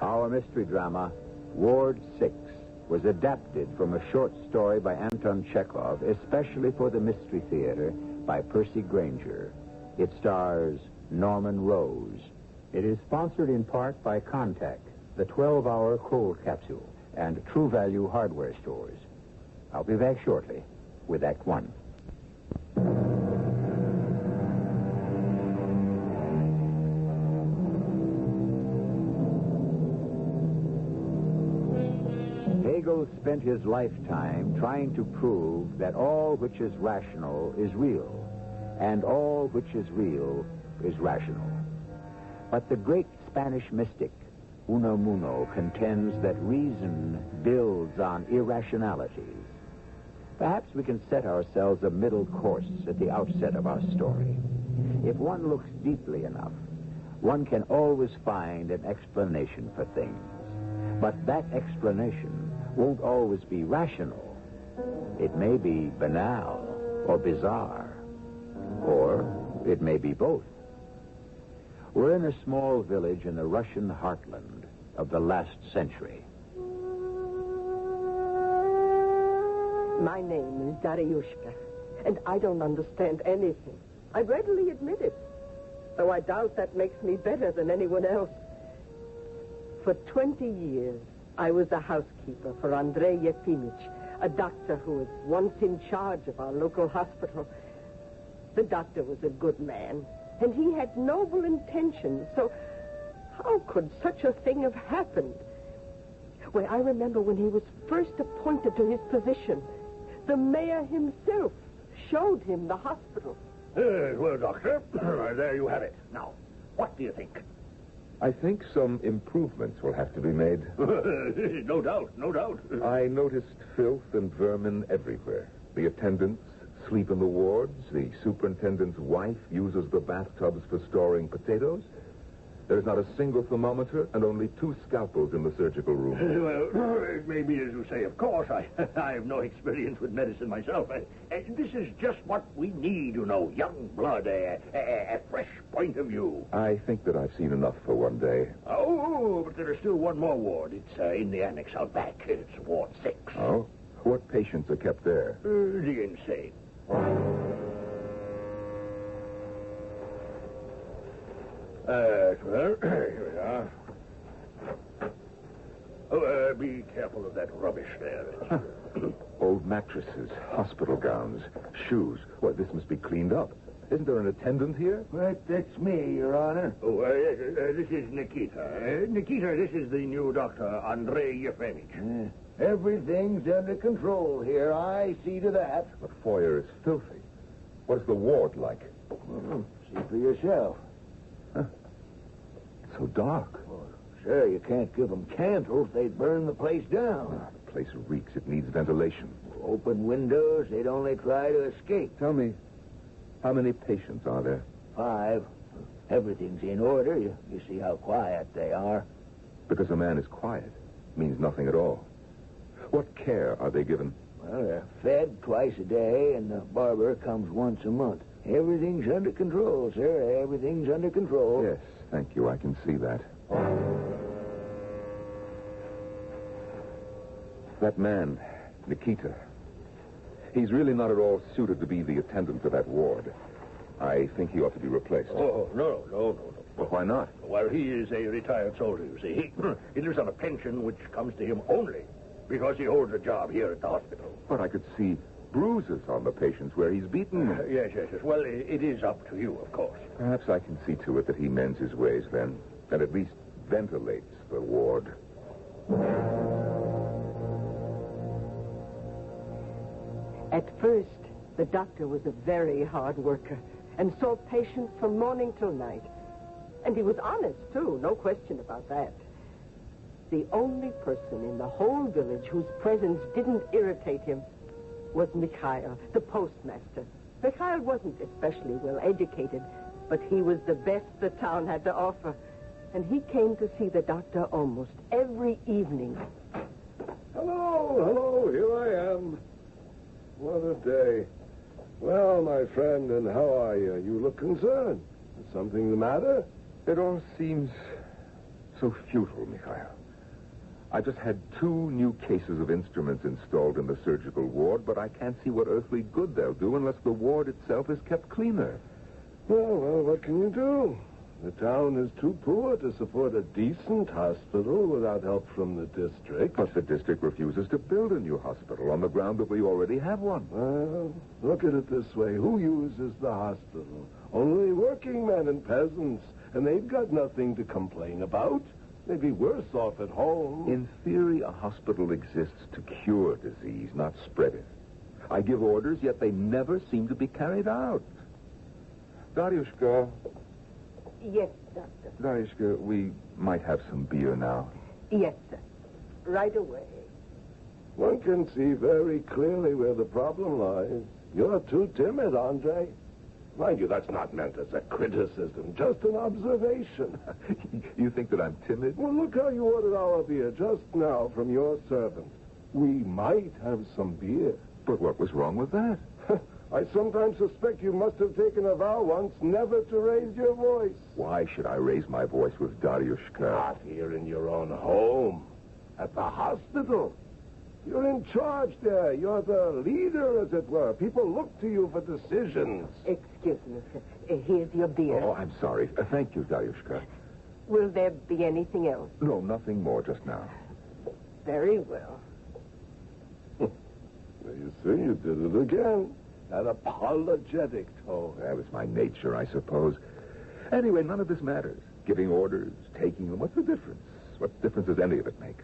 Our mystery drama, Ward 6, was adapted from a short story by Anton Chekhov, especially for the Mystery Theater, by Percy Granger. It stars Norman Rose. It is sponsored in part by Contact, the 12-hour cold capsule, and True Value hardware stores. I'll be back shortly with Act 1. Hegel spent his lifetime trying to prove that all which is rational is real, and all which is real is rational. But the great Spanish mystic, Unamuno, contends that reason builds on irrationalities. Perhaps we can set ourselves a middle course at the outset of our story. If one looks deeply enough, one can always find an explanation for things. But that explanation won't always be rational. It may be banal or bizarre, or it may be both. We're in a small village in the Russian heartland of the last century. My name is Dariushka, and I don't understand anything. I readily admit it, though I doubt that makes me better than anyone else. For 20 years, I was the housekeeper for Andrei Yefimych, a doctor who was once in charge of our local hospital. The doctor was a good man, and he had noble intentions, so how could such a thing have happened? Well, I remember when he was first appointed to his position, the mayor himself showed him the hospital. Well, Doctor, there you have it. Now, what do you think? I think some improvements will have to be made. No doubt, no doubt. I noticed filth and vermin everywhere. The attendants sleep in the wards. The superintendent's wife uses the bathtubs for storing potatoes. There's not a single thermometer and only 2 scalpels in the surgical room. Well, it may be as you say, of course. I have no experience with medicine myself. This is just what we need, you know. Young blood, a fresh point of view. I think that I've seen enough for one day. Oh, but there is still one more ward. It's in the annex out back. It's Ward 6. Oh? What patients are kept there? The insane. Well, here we are. Oh, be careful of that rubbish there. Old mattresses, hospital gowns, shoes. Well, this must be cleaned up. Isn't there an attendant here? That's me, Your Honor. Oh, this is Nikita. Nikita, this is the new doctor, Andrei Yefimych. Everything's under control here. I see to that. The foyer is filthy. What's the ward like? See for yourself. It's so dark. Well, sir, you can't give them candles. They'd burn the place down. The place reeks. It needs ventilation. Open windows, they'd only try to escape. Tell me, how many patients are there? 5. Everything's in order. You see how quiet they are. Because a man is quiet means nothing at all. What care are they given? Well, they're fed twice a day, and the barber comes once a month. Everything's under control, sir. Everything's under control. Yes, thank you. I can see that. That man, Nikita, he's really not at all suited to be the attendant for that ward. I think he ought to be replaced. Oh, no. Well, why not? Well, he is a retired soldier, you see. He lives on a pension which comes to him only because he holds a job here at the hospital. But I could see bruises on the patients where he's beaten them. Yes. Well, it is up to you, of course. Perhaps I can see to it that he mends his ways then, and at least ventilates the ward. At first, the doctor was a very hard worker and saw patients from morning till night. And he was honest, too, no question about that. The only person in the whole village whose presence didn't irritate him was Mikhail, the postmaster. Mikhail wasn't especially well educated, but he was the best the town had to offer. And he came to see the doctor almost every evening. Hello, here I am. What a day. Well, my friend, and how are you? You look concerned. Is something the matter? It all seems so futile, Mikhail. I just had 2 new cases of instruments installed in the surgical ward, but I can't see what earthly good they'll do unless the ward itself is kept cleaner. Well, what can you do? The town is too poor to support a decent hospital without help from the district. But the district refuses to build a new hospital on the ground that we already have one. Well, look at it this way. Who uses the hospital? Only working men and peasants, and they've got nothing to complain about. They'd be worse off at home. In theory, a hospital exists to cure disease, not spread it. I give orders, yet they never seem to be carried out. Daryushka. Yes, Doctor. Daryushka, we might have some beer now. Yes, sir. Right away. One can see very clearly where the problem lies. You're too timid, Andre. Mind you, that's not meant as a criticism, just an observation. You think that I'm timid? Well, look how you ordered our beer just now from your servant. We might have some beer. But what was wrong with that? I sometimes suspect you must have taken a vow once never to raise your voice. Why should I raise my voice with Daryushka? Not here in your own home. At the hospital. You're in charge there. You're the leader, as it were. People look to you for decisions. Excuse me, sir. Here's your beer. Oh, I'm sorry. Thank you, Daryushka. Will there be anything else? No, nothing more just now. Very well. Well, you see, you did it again. That apologetic tone. That was my nature, I suppose. Anyway, none of this matters. Giving orders, taking them, what's the difference? What difference does any of it make?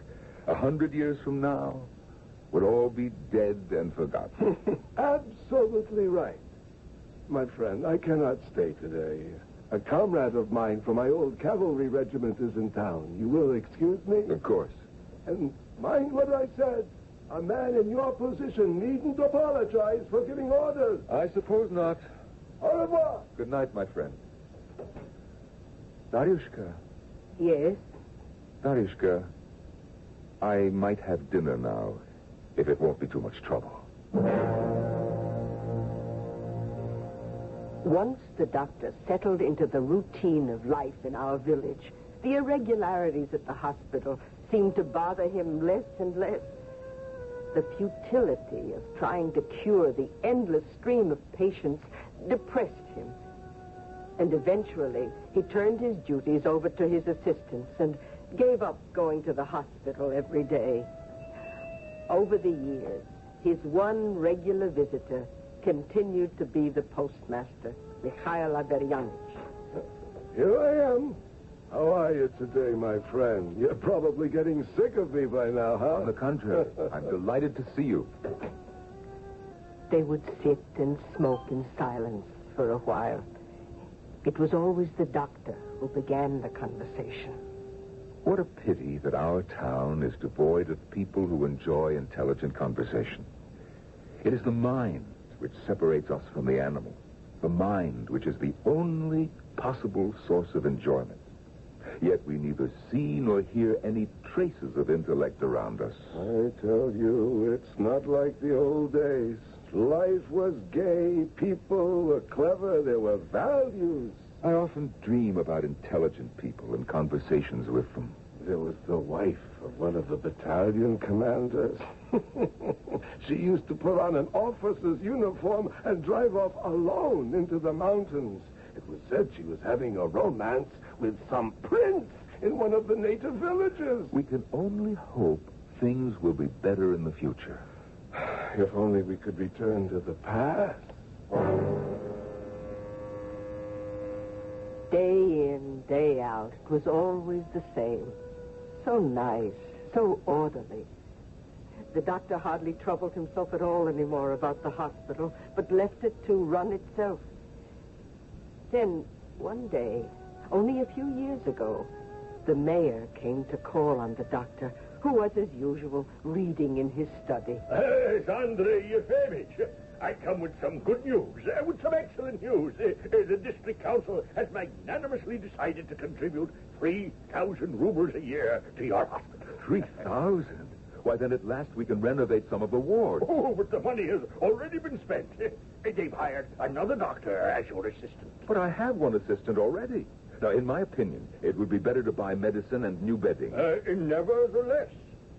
100 years from now, would all be dead and forgotten. Absolutely right. My friend, I cannot stay today. A comrade of mine from my old cavalry regiment is in town. You will excuse me? Of course. And mind what I said. A man in your position needn't apologize for giving orders. I suppose not. Au revoir. Good night, my friend. Daryushka. Yes? Daryushka, I might have dinner now, if it won't be too much trouble. Once the doctor settled into the routine of life in our village, the irregularities at the hospital seemed to bother him less and less. The futility of trying to cure the endless stream of patients depressed him. And eventually, he turned his duties over to his assistants and gave up going to the hospital every day. Over the years, his one regular visitor continued to be the postmaster, Mikhail Averyanich. Here I am. How are you today, my friend? You're probably getting sick of me by now, huh? On the contrary, I'm delighted to see you. They would sit and smoke in silence for a while. It was always the doctor who began the conversation. What a pity that our town is devoid of people who enjoy intelligent conversation. It is the mind which separates us from the animal. The mind which is the only possible source of enjoyment. Yet we neither see nor hear any traces of intellect around us. I tell you, it's not like the old days. Life was gay, people were clever, there were values. I often dream about intelligent people and conversations with them. There was the wife of one of the battalion commanders. She used to put on an officer's uniform and drive off alone into the mountains. It was said she was having a romance with some prince in one of the native villages. We can only hope things will be better in the future. If only we could return to the past. Day in, day out, it was always the same. So nice, so orderly. The doctor hardly troubled himself at all anymore about the hospital, but left it to run itself. Then, one day, only a few years ago, the mayor came to call on the doctor, who was, as usual, reading in his study. It's Andrei Yefimich. I come with some good news, with some excellent news. The district council has magnanimously decided to contribute 3,000 rubles a year to your hospital. 3,000? Why, then at last we can renovate some of the wards. Oh, but the money has already been spent. They've hired another doctor as your assistant. But I have one assistant already. Now, in my opinion, it would be better to buy medicine and new bedding. Nevertheless,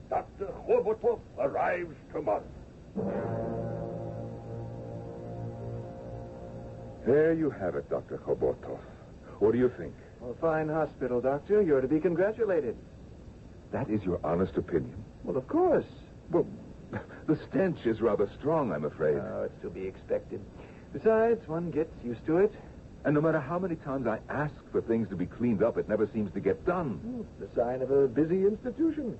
Dr. Khobotov arrives tomorrow. There you have it, Dr. Khobotov. What do you think? A fine hospital, Doctor. You're to be congratulated. That is your honest opinion? Well, of course. Well, the stench is rather strong, I'm afraid. Oh, it's to be expected. Besides, one gets used to it. And no matter how many times I ask for things to be cleaned up, it never seems to get done. The sign of a busy institution.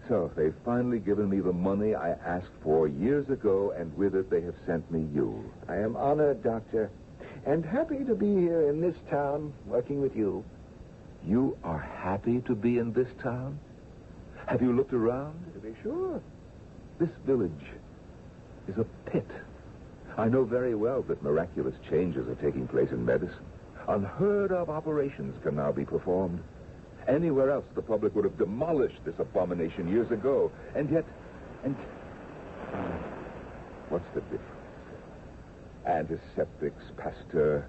So they've finally given me the money I asked for years ago, and with it they have sent me you. I am honored, Doctor, and happy to be here in this town working with you. You are happy to be in this town? Have you looked around? To be sure. This village is a pit. I know very well that miraculous changes are taking place in medicine. Unheard of operations can now be performed. Anywhere else, the public would have demolished this abomination years ago. And yet, what's the difference? Antiseptics, Pasteur,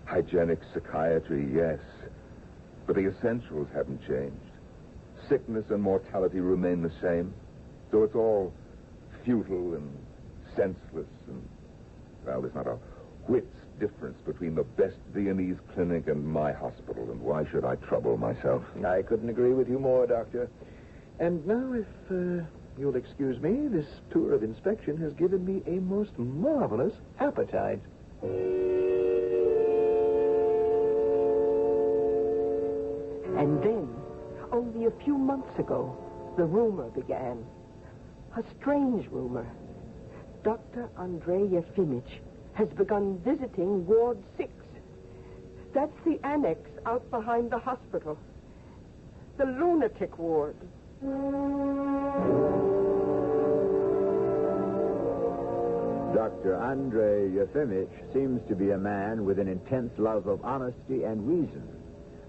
hygienic psychiatry, yes. But the essentials haven't changed. Sickness and mortality remain the same. So it's all futile and senseless and... Well, there's not a whit's difference between the best Viennese clinic and my hospital, and why should I trouble myself? I couldn't agree with you more, Doctor. And now, if you'll excuse me, this tour of inspection has given me a most marvelous appetite. And then, only a few months ago, the rumor began. A strange rumor. Dr. Andrei Yefimich has begun visiting Ward 6. That's the annex out behind the hospital. The lunatic ward. Dr. Andrei Yefimich seems to be a man with an intense love of honesty and reason,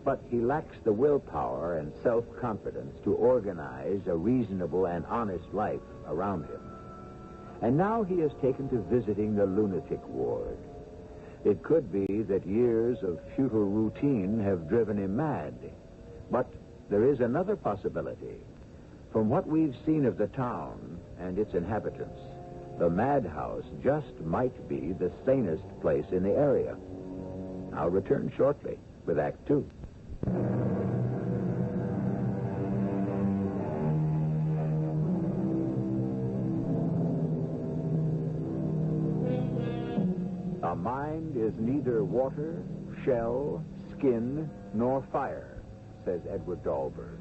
but he lacks the willpower and self-confidence to organize a reasonable and honest life around him. And now he has taken to visiting the lunatic ward. It could be that years of futile routine have driven him mad. But there is another possibility. From what we've seen of the town and its inhabitants, the madhouse just might be the sanest place in the area. I'll return shortly with Act 2. A mind is neither water, shell, skin, nor fire, says Edward Dahlberg.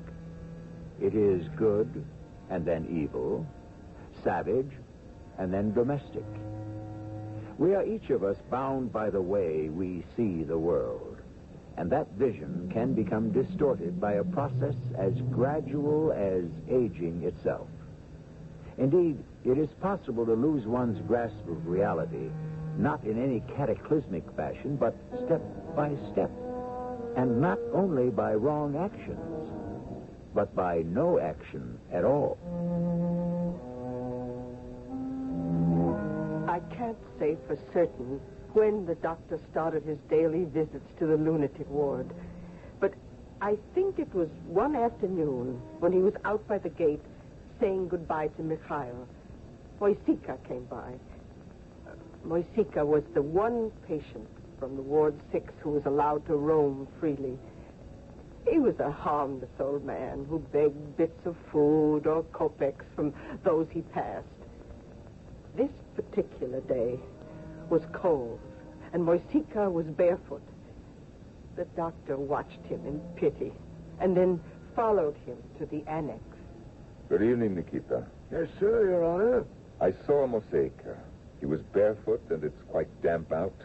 It is good and then evil, savage and then domestic. We are each of us bound by the way we see the world, and that vision can become distorted by a process as gradual as aging itself. Indeed, it is possible to lose one's grasp of reality, not in any cataclysmic fashion, but step by step, and not only by wrong actions, but by no action at all. I can't say for certain when the doctor started his daily visits to the lunatic ward, but I think it was one afternoon when he was out by the gate saying goodbye to Mikhail. Moisika came by. Moisika was the one patient from the Ward 6 who was allowed to roam freely. He was a harmless old man who begged bits of food or kopecks from those he passed. This particular day was cold, and Moisica was barefoot. The doctor watched him in pity, and then followed him to the annex. Good evening, Nikita. Yes, sir, Your Honor. I saw Mosaica. He was barefoot, and it's quite damp out.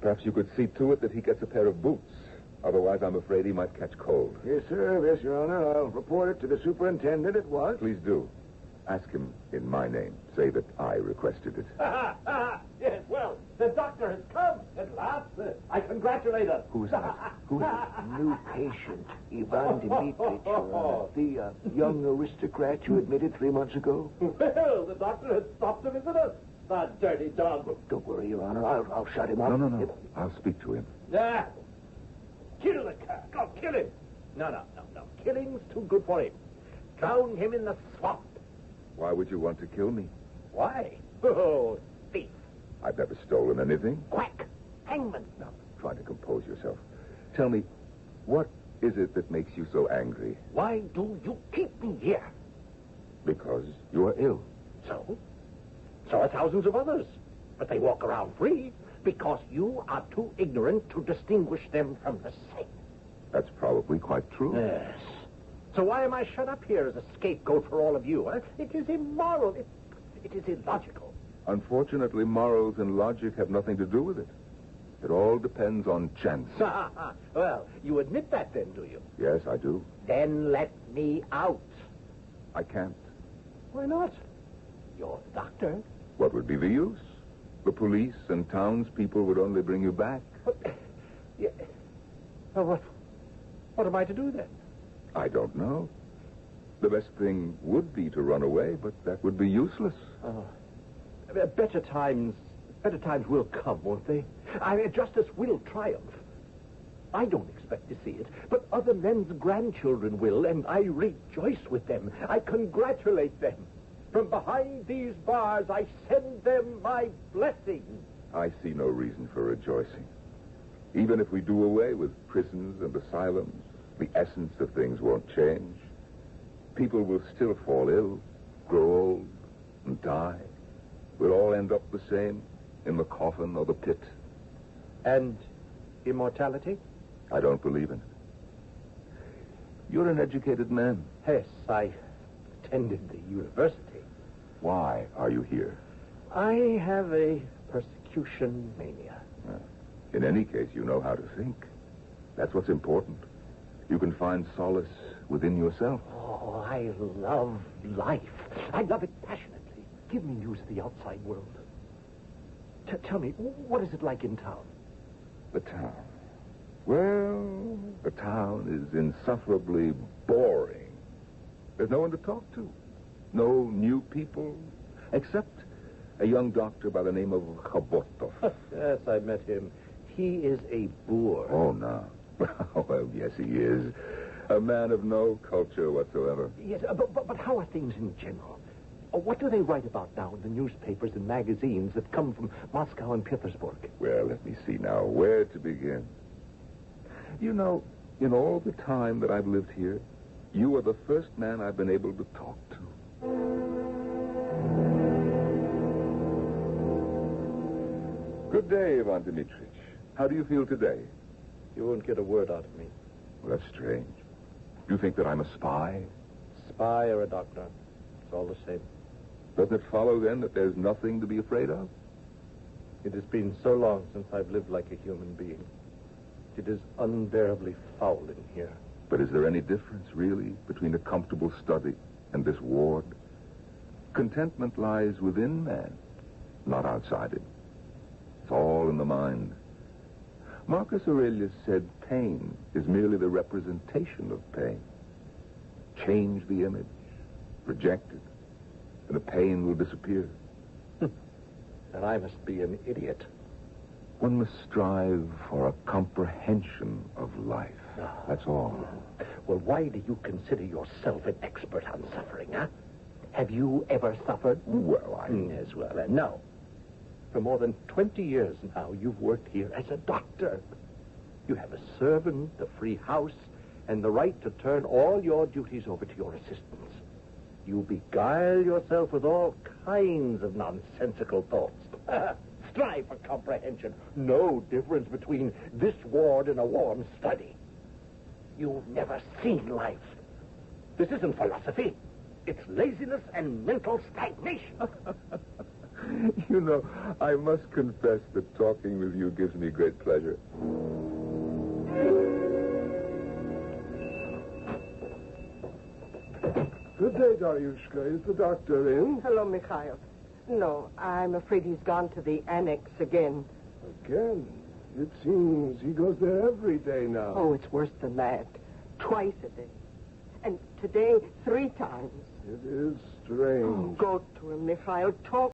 Perhaps you could see to it that he gets a pair of boots. Otherwise, I'm afraid he might catch cold. Yes, sir. Yes, Your Honor. I'll report it to the superintendent at once. Please do. Ask him in my name. Say that I requested it. Yes, well, the doctor has come at last. I congratulate her. Who's that? Who is it? New patient, Ivan Dmitritch, Your Honor. The young aristocrat you admitted 3 months ago. Well, the doctor has stopped to visit us. The dirty dog. Look, don't worry, Your Honor. I'll shut him up. No. I'll speak to him. Ah, kill the cat. Oh, kill him. No. Killing's too good for him. Drown him in the swamp. Why would you want to kill me? Why? Oh, thief. I've never stolen anything. Quack. Hangman. Now, try to compose yourself. Tell me, what is it that makes you so angry? Why do you keep me here? Because you are ill. So? So are thousands of others. But they walk around free because you are too ignorant to distinguish them from the sick. That's probably quite true. Yes. So why am I shut up here as a scapegoat for all of you? Huh? It is immoral. It is illogical. Unfortunately, morals and logic have nothing to do with it. It all depends on chance. Well, you admit that then, do you? Yes, I do. Then let me out. I can't. Why not? You're the doctor. What would be the use? The police and townspeople would only bring you back. Well, what am I to do then? I don't know. The best thing would be to run away, but that would be useless. Oh. Better times will come, won't they? Justice will triumph. I don't expect to see it, but other men's grandchildren will, and I rejoice with them. I congratulate them. From behind these bars, I send them my blessing. I see no reason for rejoicing. Even if we do away with prisons and asylums, the essence of things won't change. People will still fall ill, grow old, and die. We'll all end up the same, in the coffin or the pit. And immortality? I don't believe in it. You're an educated man. Yes, I attended the university. Why are you here? I have a persecution mania. In any case, you know how to think. That's what's important. You can find solace within yourself. Oh, I love life. I love it passionately. Give me news of the outside world. Tell me, what is it like in town? The town? Well, the town is insufferably boring. There's no one to talk to. No new people, except a young doctor by the name of Khabotov. Yes, I met him. He is a boor. Oh, no. Well, yes, he is. A man of no culture whatsoever. Yes, but how are things in general? What do they write about now in the newspapers and magazines that come from Moscow and Petersburg? Well, let me see now. Where to begin? You know, in all the time that I've lived here, you are the first man I've been able to talk to. Good day, Ivan Dmitritch. How do you feel today? You won't get a word out of me. Well, that's strange. You think that I'm a spy? Spy or a doctor. It's all the same. Doesn't it follow, then, that there's nothing to be afraid of? It has been so long since I've lived like a human being. It is unbearably foul in here. But is there any difference, really, between a comfortable study and this ward? Contentment lies within man, not outside it. It's all in the mind. Marcus Aurelius said pain is merely the representation of pain. Change the image, reject it, and the pain will disappear. And I must be an idiot. One must strive for a comprehension of life. That's all. Well, why do you consider yourself an expert on suffering, huh? Have you ever suffered? Well, As well, no. For more than 20 years now, you've worked here as a doctor. You have a servant, a free house, and the right to turn all your duties over to your assistants. You beguile yourself with all kinds of nonsensical thoughts. Strive for comprehension. No difference between this ward and a warm study. You've never seen life. This isn't philosophy. It's laziness and mental stagnation. You know, I must confess that talking with you gives me great pleasure. Good day, Daryushka. Is the doctor in? Hello, Mikhail. No, I'm afraid he's gone to the annex again. Again? It seems he goes there every day now. Oh, it's worse than that. Twice a day. And today, 3 times. It is strange. Oh, go to him, Mikhail. Talk